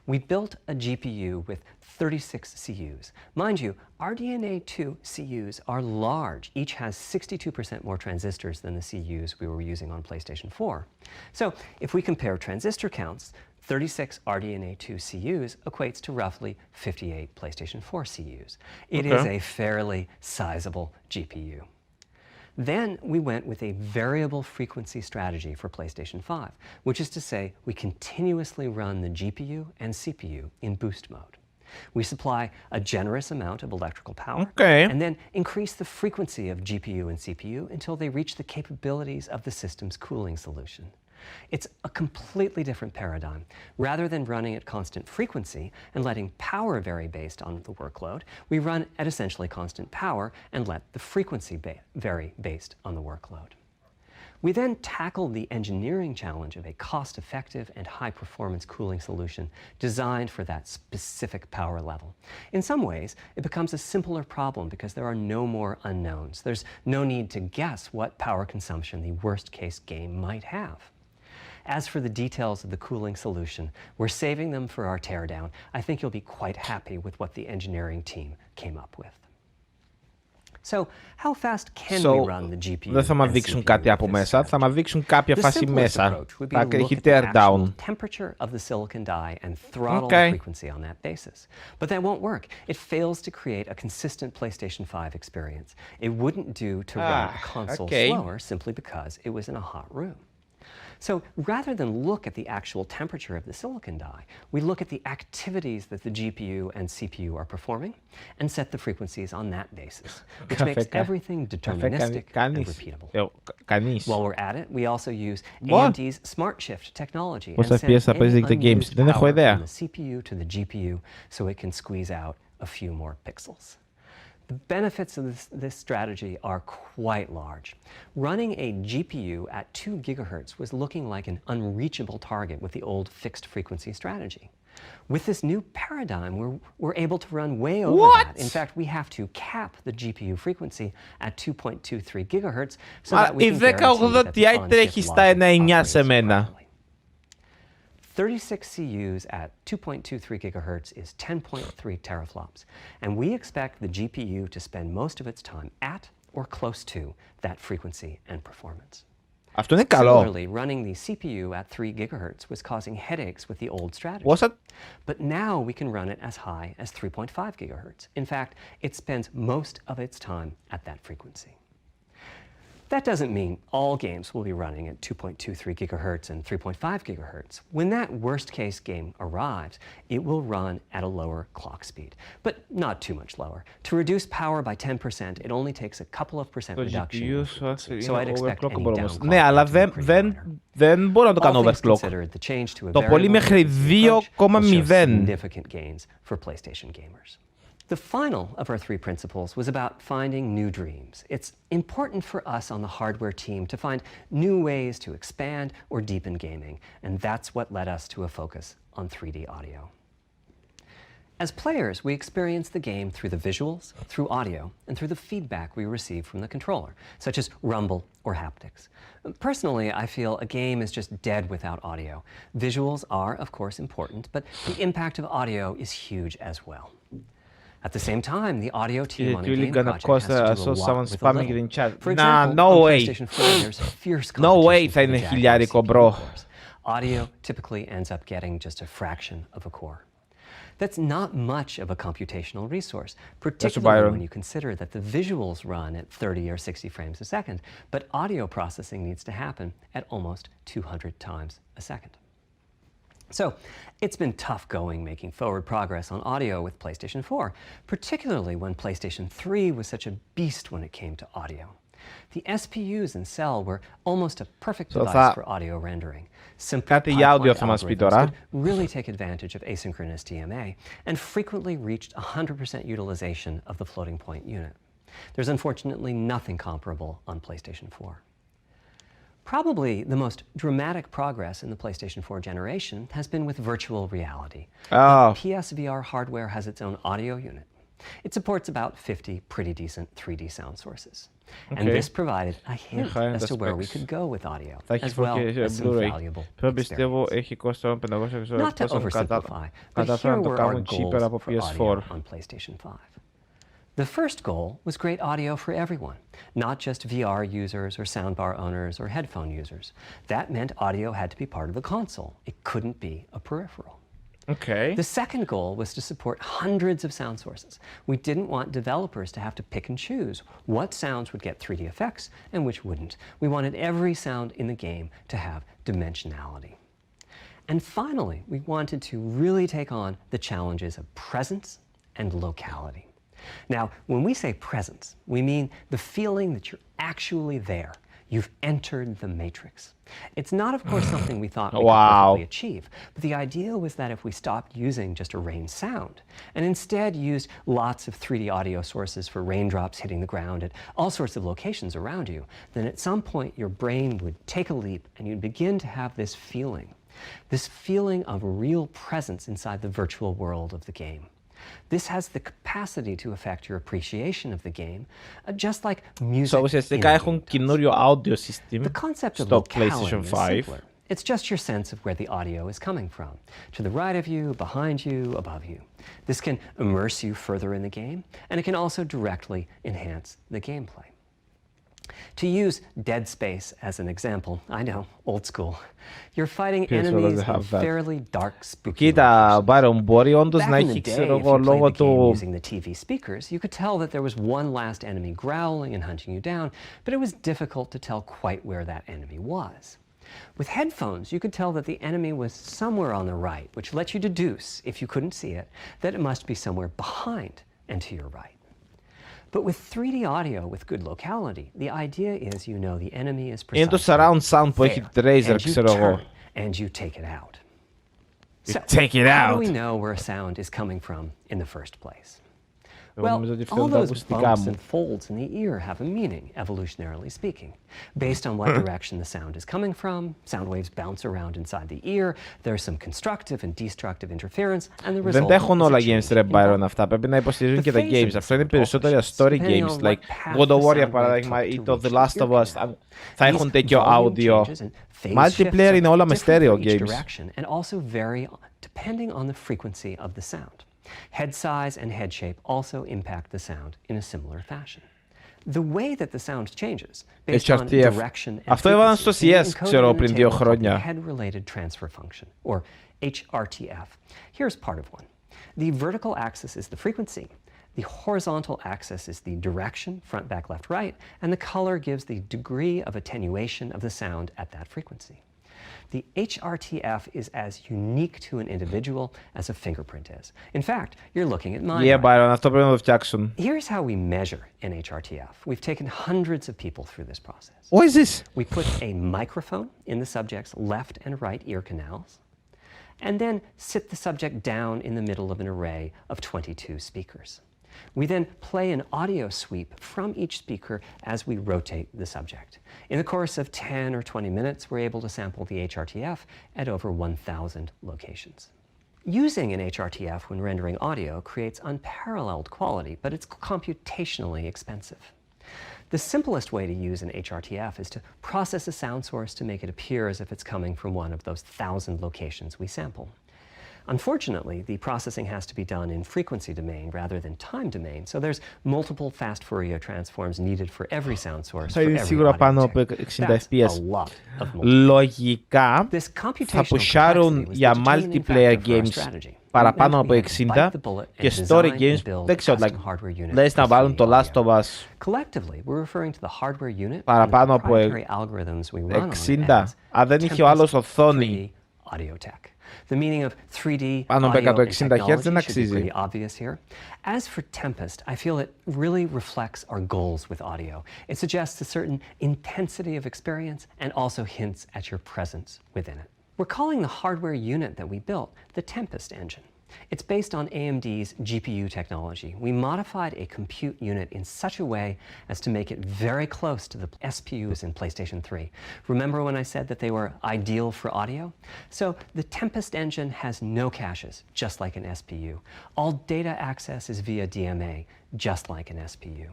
We built a GPU with 36 CUs. Mind you, RDNA 2 CUs are large. Each has 62% more transistors than the CUs we were using on PlayStation 4. So if we compare transistor counts, 36 RDNA 2 CUs equates to roughly 58 PlayStation 4 CUs. It is a fairly sizable GPU. Then we went with a variable frequency strategy for PlayStation 5, which is to say we continuously run the GPU and CPU in boost mode. We supply a generous amount of electrical power and then increase the frequency of GPU and CPU until they reach the capabilities of the system's cooling solution. It's a completely different paradigm. Rather than running at constant frequency and letting power vary based on the workload, we run at essentially constant power and let the frequency vary based on the workload. We then tackled the engineering challenge of a cost-effective and high-performance cooling solution designed for that specific power level. In some ways, it becomes a simpler problem because there are no more unknowns. There's no need to guess what power consumption the worst-case game might have. As for the details of the cooling solution, we're saving them for our teardown. I think you'll be quite happy with what the engineering team came up with. So, how fast can we run the GPU? Δεν θα μας δείξουν κάτι από μέσα, θα μας δείξουν κάποια φάση μέσα. Θα έχει tear down. Temperature of the silicon die and throttle the frequency on that basis. But that won't work. It fails to create a consistent PlayStation 5 experience. It wouldn't do to run a console slower simply because it was in a hot room. So rather than look at the actual temperature of the silicon die, we look at the activities that the GPU and CPU are performing and set the frequencies on that basis, which makes everything deterministic and repeatable. While we're at it, we also use AMD's Smart Shift technology and send any unused power from the CPU to the GPU so it can squeeze out a few more pixels. The benefits of this strategy are quite large. Running a GPU at 2 GHz was looking like an unreachable target with the old fixed frequency strategy. With this new paradigm, we're able to run way over that. In fact, we have to cap the GPU frequency at 2.23 GHz so that we can guarantee that the on-chip logic 36 CUs at 2.23 GHz is 10.3 teraflops, and we expect the GPU to spend most of its time at or close to that frequency and performance. Αυτό είναι καλό. Similarly, running the CPU at 3 GHz was causing headaches with the old strategy. But now we can run it as high as 3.5 GHz. In fact, it spends most of its time at that frequency. That doesn't mean all games will be running at 2.23 GHz and 3.5 GHz. When that worst-case game arrives, it will run at a lower clock speed, but not too much lower. To reduce power by 10%, it only takes a couple of percent reduction. So I'd expect any downclock. Ναι, αλλά δεν μπορώ να το κάνω overclock. Το πολύ μέχρι 2,0. Significant gains for PlayStation gamers. The final of our 3 principles was about finding new dreams. It's important for us on the hardware team to find new ways to expand or deepen gaming, and that's what led us to a focus on 3D audio. As players, we experience the game through the visuals, through audio, and through the feedback we receive from the controller, such as rumble or haptics. Personally, I feel a game is just dead without audio. Visuals are, of course, important, but the impact of audio is huge as well. At the same time, the audio team Is on it a really game gonna project cost has to I do saw a lot someone with a spamming it little. in chat. For Nah, example, no on way. PlayStation 4, there's fierce No way competition for θα the είναι Jaguar χιλιάρικο, CPU bro. cores. Audio typically ends up getting just a fraction of a core. That's not much of a computational resource, particularly when you consider that the visuals run at 30 or 60 frames a second, but audio processing needs to happen at almost 200 times a second. So it's been tough going making forward progress on audio with PlayStation 4, particularly when PlayStation 3 was such a beast when it came to audio. The SPUs in Cell were almost a perfect device for audio rendering. Simple pipeline algorithms could really take advantage of asynchronous DMA and frequently reached 100% utilization of the floating point unit. There's unfortunately nothing comparable on PlayStation 4. Probably the most dramatic progress in the PlayStation 4 generation has been with virtual reality. The PSVR hardware has its own audio unit. It supports about 50 pretty decent 3D sound sources. And this provided a hint as to where we could go with audio, as well as some valuable experience. Not to oversimplify, but here were our goals for audio on PlayStation 5. The first goal was great audio for everyone, not just VR users or soundbar owners or headphone users. That meant audio had to be part of the console. It couldn't be a peripheral. Okay. The second goal was to support hundreds of sound sources. We didn't want developers to have to pick and choose what sounds would get 3D effects and which wouldn't. We wanted every sound in the game to have dimensionality. And finally, we wanted to really take on the challenges of presence and locality. Now, when we say presence, we mean the feeling that you're actually there. You've entered the matrix. It's not, of course, something we thought we could perfectly achieve, but the idea was that if we stopped using just a rain sound and instead used lots of 3D audio sources for raindrops hitting the ground at all sorts of locations around you, then at some point your brain would take a leap and you'd begin to have this feeling of real presence inside the virtual world of the game. This has the capacity to affect your appreciation of the game, just like music. Ουσιαστικά έχουν καινούριο audio system στο PlayStation 5. It's just your sense of where the audio is coming from. To the right of you, behind you, above you. This can immerse you further in the game, and it can also directly enhance the gameplay. To use Dead Space as an example, I know, old school. You're fighting enemies in fairly dark, spooky Κοίτα, Byron, μπορεί όντως να έχει, ξέρω εγώ, λόγω του... Using the TV speakers, you could tell that there was one last enemy growling and hunting you down, but it was difficult to tell quite where that enemy was. With headphones, you could tell that the enemy was somewhere on the right, which lets you deduce, if you couldn't see it, that it must be somewhere behind and to your right. But with 3D audio with good locality, the idea is you know the enemy is precisely Είναι το surround sound που έχει Tracer, ξέρω εγώ. And you take it out. So, take it out. How do we know where a sound is coming from in the first place? Well, all those bumps and folds in the ear have a meaning, evolutionarily speaking. Based on what direction the sound is coming from, sound waves bounce around inside the ear, there's some constructive and destructive interference, and the result Δεν έχουν όλα games, ρε Byron, αυτά. Πρέπει να υποστηρίζουν και τα games. Αυτό είναι περισσότερα story games, like God of War, για παράδειγμα, ή το The Last of Us. Θα έχουν τέτοιο audio. Multiplayer είναι όλα με stereo games. And also vary depending on the frequency of the sound. Head size and head shape also impact the sound in a similar fashion. The way that the sound changes based on direction and frequency is encoded in a table called the head-related transfer function, or HRTF. Here's part of one. The vertical axis is the frequency. The horizontal axis is the direction, front, back, left, right, and the color gives the degree of attenuation of the sound at that frequency. The HRTF is as unique to an individual as a fingerprint is. In fact, you're looking at mine. Yeah, Byron, αυτό πρέπει να το φτιάξουν. Here's how we measure an HRTF. We've taken hundreds of people through this process. What is this? We put a microphone in the subject's left and right ear canals, and then sit the subject down in the middle of an array of 22 speakers. We then play an audio sweep from each speaker as we rotate the subject. In the course of 10 or 20 minutes, we're able to sample the HRTF at over 1,000 locations. Using an HRTF when rendering audio creates unparalleled quality, but it's computationally expensive. The simplest way to use an HRTF is to process a sound source to make it appear as if it's coming from one of those 1,000 locations we sample. Unfortunately, the processing has to be done in frequency domain rather than time domain, so there's multiple fast Fourier transforms needed for every sound source. Θα είναι σίγουρα πάνω από 60 FPS. Λογικά θα πουσάρουν για multiplayer games παραπάνω από 60 και story games δεν ξέρω, λες να βάλουν το Last of Us παραπάνω από 60. Αν δεν είχε ο άλλος οθόνη πάνω από 160 Hz δεν αξίζει. As for Tempest, I feel it really reflects our goals with audio. It suggests a certain intensity of experience and also hints at your presence within it. We're calling the hardware unit that we built the Tempest Engine. It's based on AMD's GPU technology. We modified a compute unit in such a way as to make it very close to the SPUs in PlayStation 3. Remember when I said that they were ideal for audio? So the Tempest Engine has no caches, just like an SPU. All data access is via DMA, just like an SPU.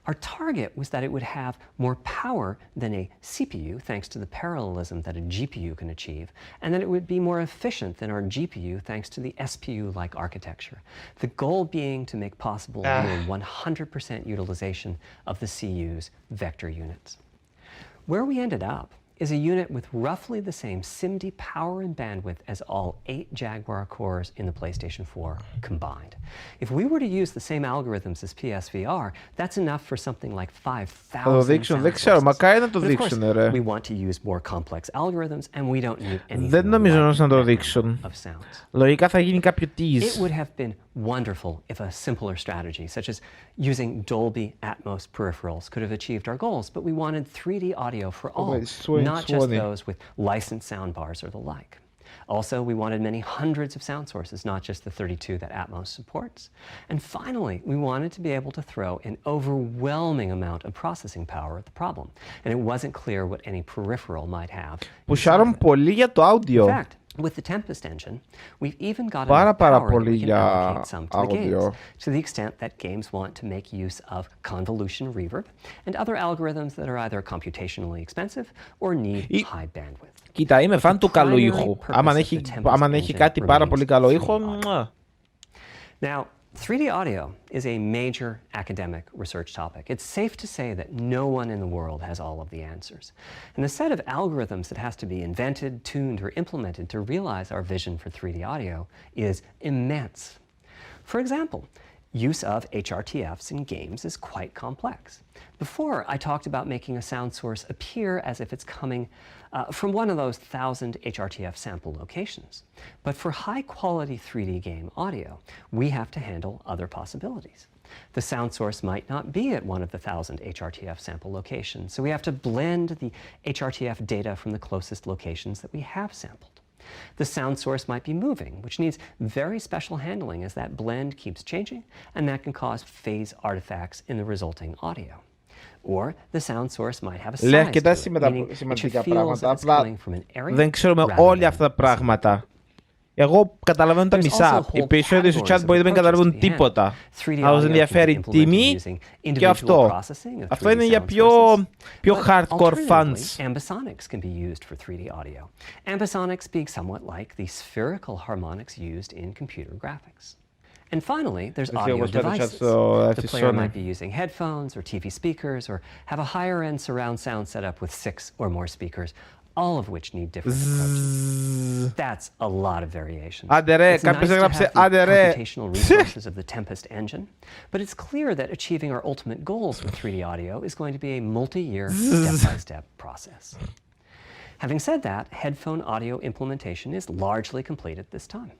Our target was that it would have more power than a CPU, thanks to the parallelism that a GPU can achieve, and that it would be more efficient than our GPU, thanks to the SPU-like architecture. The goal being to make possible near 100% utilization of the CU's vector units. Where we ended up is a unit with roughly the same SIMD power and bandwidth as all 8 Jaguar cores in the PlayStation 4 combined. If we were to use the same algorithms as PSVR, that's enough for something like 5,000 sound sources. But of course, we want to use more complex algorithms and we don't need anything of sounds. Λογικά θα γίνει κάποιο tease. It would have been wonderful if a simpler strategy, such as using Dolby Atmos peripherals, could have achieved our goals, but we wanted 3D audio for all, not just those with licensed soundbars or the like. Also, we wanted many hundreds of sound sources, not just the 32 that Atmos supports. And finally, we wanted to be able to throw an overwhelming amount of processing power at the problem. And it wasn't clear what any peripheral might have. Πουσάρουν πολύ για το audio. In fact, with the Tempest Engine, we've even got enough power that we can allocate some to the games, to the extent that games want to make use of convolution reverb and other algorithms that are either computationally expensive or need high bandwidth. Κοίτα, είμαι φαν του καλού ήχου. Άμα έχει κάτι πάρα πολύ καλό ήχο. Now, 3D audio is a major academic research topic. It's safe to say that no one in the world has all of the answers. And the set of algorithms that has to be invented, tuned, or implemented to realize our vision for 3D audio is immense. For example, use of HRTFs in games is quite complex. Before, I talked about making a sound source appear as if it's coming from one of those 1,000 HRTF sample locations. But for high-quality 3D game audio, we have to handle other possibilities. The sound source might not be at one of the 1,000 HRTF sample locations, so we have to blend the HRTF data from the closest locations that we have sampled. The sound source might be moving, which needs very special handling as that blend keeps changing, and that can cause phase artifacts in the resulting audio. Or the sound source might have a size to it, meaning it should feel as if it's coming from an area δεν ξέρουμε όλα αυτά τα πράγματα. Εγώ καταλαβαίνω τα μισά. Οι περισσότεροι στο chat δεν καταλαβαίνουν τίποτα. Αλλά τους ενδιαφέρει τιμή και αυτό. Αυτό είναι για πιο hardcore fans. Ambisonics can be used for 3D audio. Ambisonics being somewhat like the spherical harmonics used in computer graphics. And finally, there's audio devices. The player might be using headphones or TV speakers or have a higher-end surround sound setup with 6 or more speakers, all of which need different approaches. That's a lot of variation. It's nice to have the computational resources of the Tempest Engine, but it's clear that achieving our ultimate goals with 3D audio is going to be a multi-year, step-by-step process. Having said that, headphone audio implementation is largely complete at this time.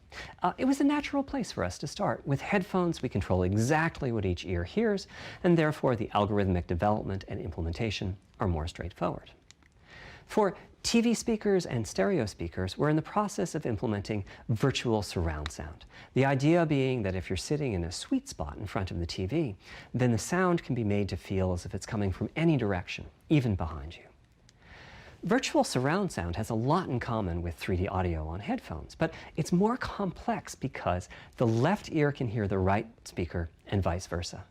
It was a natural place for us to start. With headphones, we control exactly what each ear hears, and therefore the algorithmic development and implementation are more straightforward. For TV speakers and stereo speakers, we're in the process of implementing virtual surround sound. The idea being that if you're sitting in a sweet spot in front of the TV, then the sound can be made to feel as if it's coming from any direction, even behind you. Virtual surround sound has a lot in common with 3D audio on headphones, but it's more complex because the left ear can hear the right speaker and vice versa.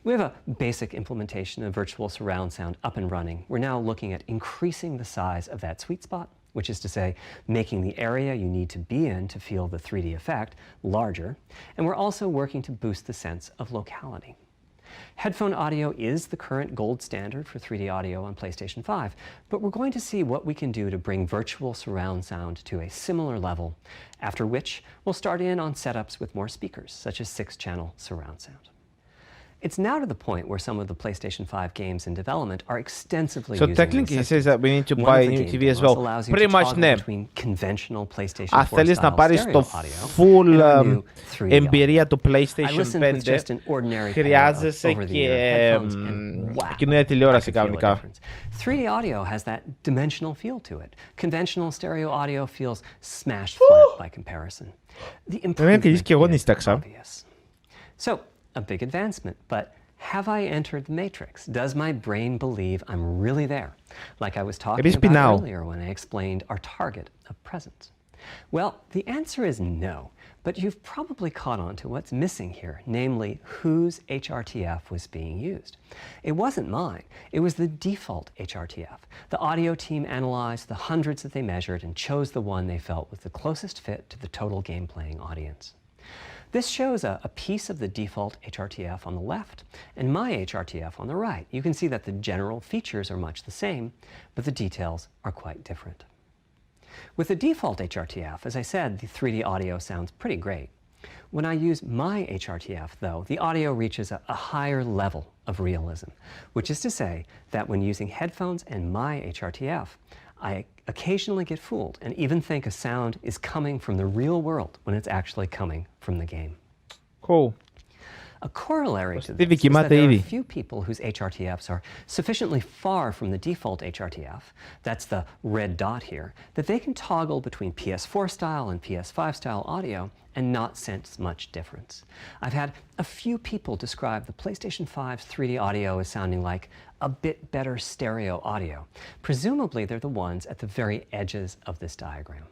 We have a basic implementation of virtual surround sound up and running. We're now looking at increasing the size of that sweet spot which is to say, making the area you need to be in to feel the 3D effect larger, and we're also working to boost the sense of locality. Headphone audio is the current gold standard for 3D audio on PlayStation 5, but we're going to see what we can do to bring virtual surround sound to a similar level, after which we'll start in on setups with more speakers, such as 6-channel surround sound. It's now to the point where some of the PlayStation 5 games in development are extensively So using technically he this says that we need to system. buy One a of the new game TV as demos well. allows you Pretty to much toggle ναι. between conventional PlayStation 4 θέλεις να style πάρεις stereo το audio full and our new 3D εμπειρία audio. του I PlayStation listened with 5, just an ordinary pair of χρειάζεσαι over-the-ear και headphones and wow, καινούργια I τηλεόραση could feel a κανονικά. difference. 3D audio has that dimensional feel to it. Conventional stereo audio feels smashed flat by comparison. The improvement is obvious. So, a big advancement, but have I entered the matrix? Does my brain believe I'm really there? Like I was talking about earlier when I explained our target of presence. Well, the answer is no, but you've probably caught on to what's missing here, namely whose HRTF was being used. It wasn't mine, it was the default HRTF. The audio team analyzed the hundreds that they measured and chose the one they felt was the closest fit to the total game playing audience. This shows a piece of the default HRTF on the left and my HRTF on the right. You can see that the general features are much the same, but the details are quite different. With the default HRTF, as I said, the 3D audio sounds pretty great. When I use my HRTF, though, the audio reaches a higher level of realism, which is to say that when using headphones and my HRTF, I occasionally get fooled and even think a sound is coming from the real world when it's actually coming from the game. Cool. A corollary to this is that there are a few people whose HRTFs are sufficiently far from the default HRTF, that's the red dot here, that they can toggle between PS4 style and PS5 style audio and not sense much difference. I've had a few people describe the PlayStation 5's 3D audio as sounding like a bit better stereo audio. Presumably they're the ones at the very edges of this diagram.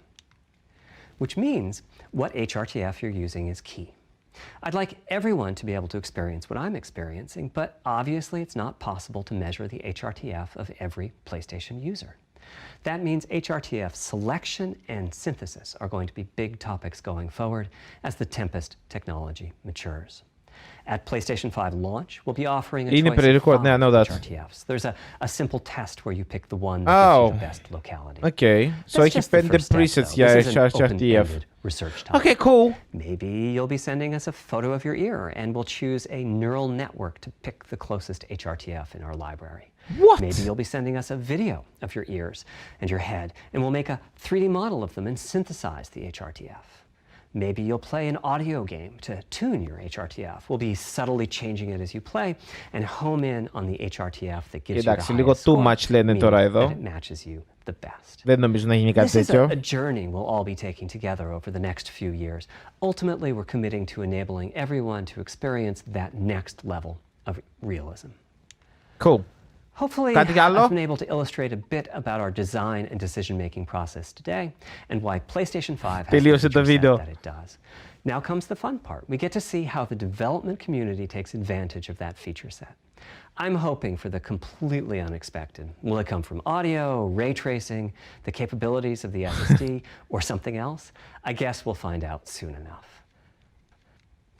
Which means what HRTF you're using is key. I'd like everyone to be able to experience what I'm experiencing, but obviously it's not possible to measure the HRTF of every PlayStation user. That means HRTF selection and synthesis are going to be big topics going forward as the Tempest technology matures. At PlayStation 5 launch, we'll be offering a choice of 5 HRTFs. There's a simple test where you pick the one that gives you the best locality. Okay, so έχει 5 presets για HRTF. Research topic. Okay, cool. Maybe you'll be sending us a photo of your ear and we'll choose a neural network to pick the closest HRTF in our library. What? Maybe you'll be sending us a video of your ears and your head and we'll make a 3D model of them and synthesize the HRTF. Maybe you'll play an audio game to tune your HRTF. We'll be subtly changing it as you play and home in on the HRTF that gives you the highest score, meaning that it matches you the best. This is a journey we'll all be taking together over the next few years. Ultimately, we're committing to enabling everyone to experience that next level of realism. Cool. Hopefully, I've been able to illustrate a bit about our design and decision-making process today and why PlayStation 5 has the feature set that it does. Now comes the fun part. We get to see how the development community takes advantage of that feature set. I'm hoping for the completely unexpected. Will it come from audio, ray tracing, the capabilities of the SSD, or something else? I guess we'll find out soon enough.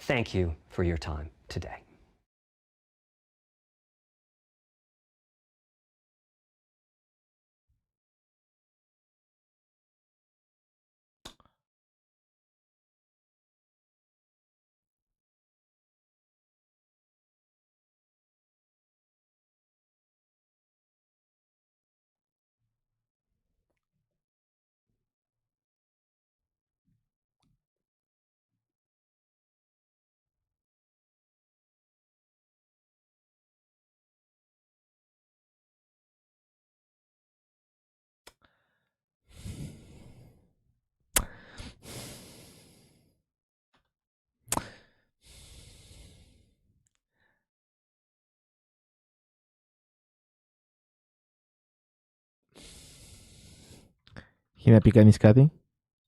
Thank you for your time today. Έχει να πει κανείς κάτι?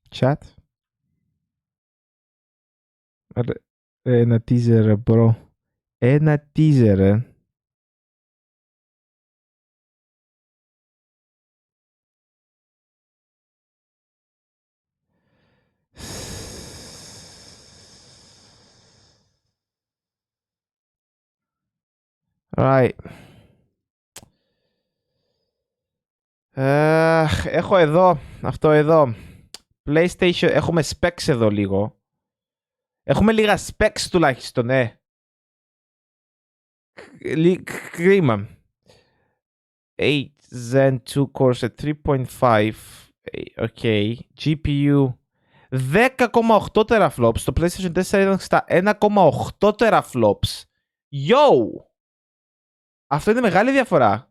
Chat? Ένα teaser, bro. Ένα teaser, Right. Έχω εδώ, αυτό εδώ. PlayStation, έχουμε specs εδώ λίγο. Έχουμε λίγα specs τουλάχιστον, Κρίμα. 8 Zen 2 core σε 3.5. Okay. GPU 10,8 teraflops. Το PlayStation 4 ήταν στα 1,8 teraflops. Yo! Αυτό είναι μεγάλη διαφορά.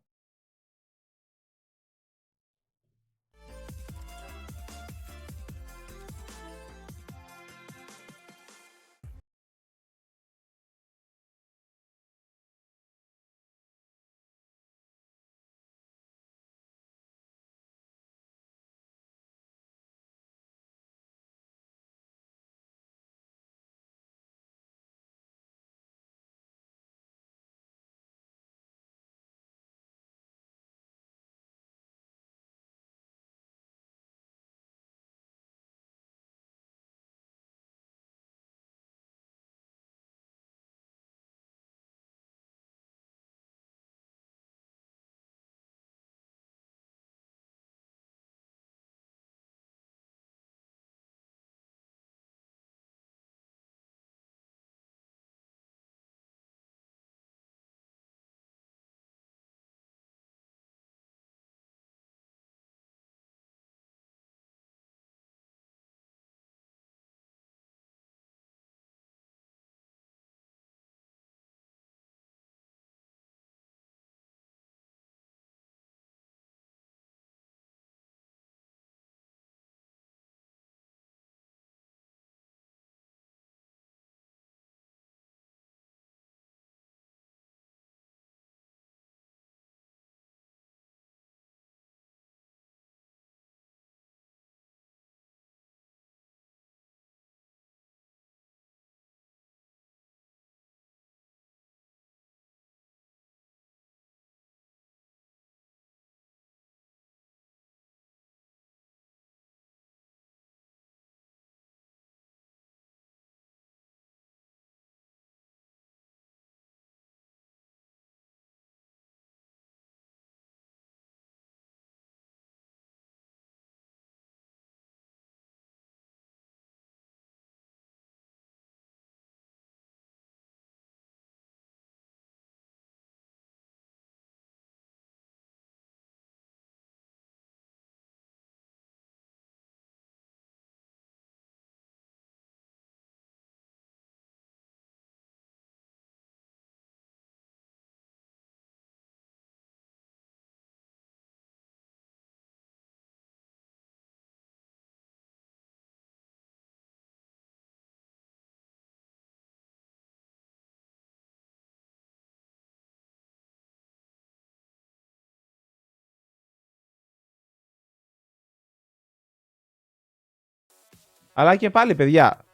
Αλλά και πάλι, παιδιά,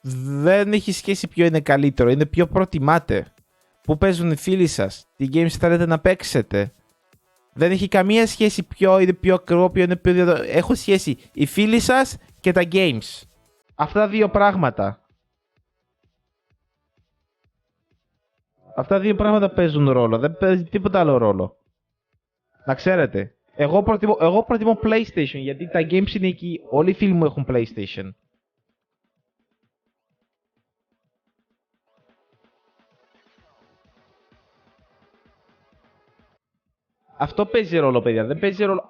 δεν έχει σχέση ποιο είναι καλύτερο. Είναι ποιο προτιμάτε. Πού παίζουν οι φίλοι σας. Τι games θέλετε να παίξετε. Δεν έχει καμία σχέση ποιο είναι πιο ακριβό, ποιο είναι πιο δυνατό. Έχουν σχέση οι φίλοι σας και τα games. Αυτά δύο πράγματα. Αυτά δύο πράγματα παίζουν ρόλο. Δεν παίζει τίποτα άλλο ρόλο. Να ξέρετε. Εγώ προτιμώ PlayStation, γιατί τα games είναι εκεί. Όλοι οι φίλοι μου έχουν PlayStation. Αυτό παίζει ρόλο, παιδιά. Δεν παίζει ρόλο.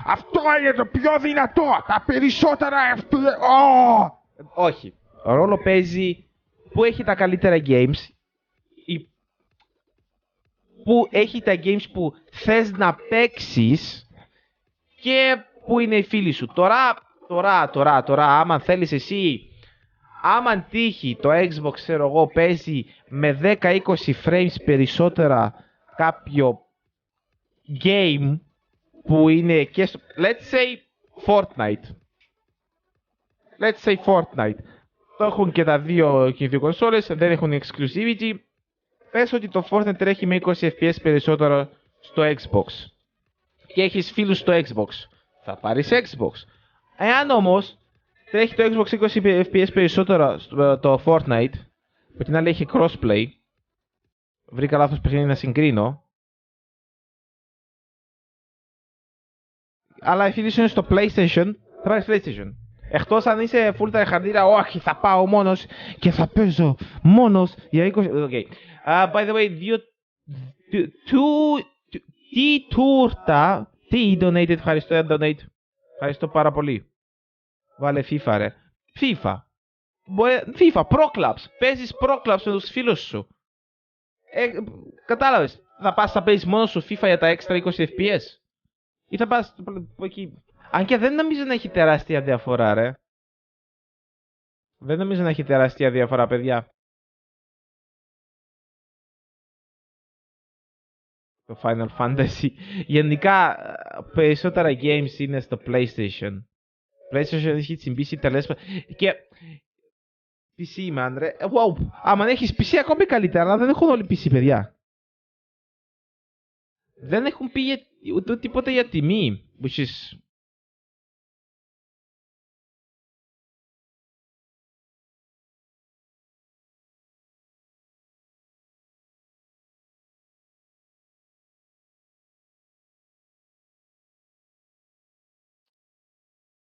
Αυτό είναι το πιο δυνατό. Τα περισσότερα FPS. Όχι. Ρόλο παίζει που έχει τα καλύτερα games. Που έχει τα games που θες να παίξεις και που είναι οι φίλοι σου. Τώρα, άμα θέλεις εσύ, άμα τύχει το Xbox, ξέρω εγώ, παίζει με 10-20 frames περισσότερα κάποιο game που είναι και στο... Let's say Fortnite. Το έχουν και τα δύο κονσόλες, δεν έχουν exclusivity. Πες ότι το Fortnite τρέχει με 20 FPS περισσότερο στο Xbox και έχεις φίλους στο Xbox, θα πάρεις Xbox. Εάν όμως τρέχει το Xbox 20 FPS περισσότερο το Fortnite, Από την άλλη έχει crossplay. Βρήκα λάθος παιχνίδι να συγκρίνω. Αλλά επειδή είναι στο PlayStation, θα πάρεις PlayStation. Εκτός αν είσαι full tryhardira, όχι, θα πάω μόνος και θα παίζω μόνος για 20... Okay. By the way, τι τούρτα, τι donate, ευχαριστώ για donate. Ευχαριστώ πάρα πολύ. Βάλε FIFA ρε. FIFA, Pro Clubs. Παίζεις Pro Clubs με τους φίλους σου. Κατάλαβες. Θα πας να παίζεις μόνος σου FIFA για τα έξτρα 20 FPS. Ή θα πας εκεί. Αν και δεν νομίζω να έχει τεράστια διαφορά ρε. Δεν νομίζω να έχει τεράστια διαφορά παιδιά. Το Final Fantasy. Γενικά περισσότερα games είναι στο PlayStation. PlayStation έχει τσιμπήσει τελές. Και PC man ρε. Wow. Άμα έχεις PC ακόμη καλύτερα, αλλά δεν έχουν όλοι PC παιδιά. Δεν έχουν πει ούτε τίποτα για τιμή. Which is...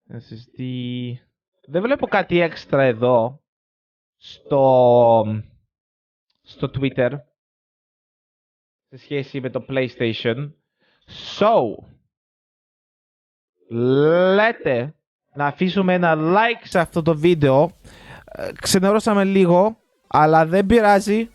SSD... Δεν βλέπω κάτι έξτρα εδώ στο Twitter σε σχέση με το PlayStation. So, λέτε να αφήσουμε ένα like σε αυτό το βίντεο. Ξενερώσαμε λίγο, αλλά δεν πειράζει.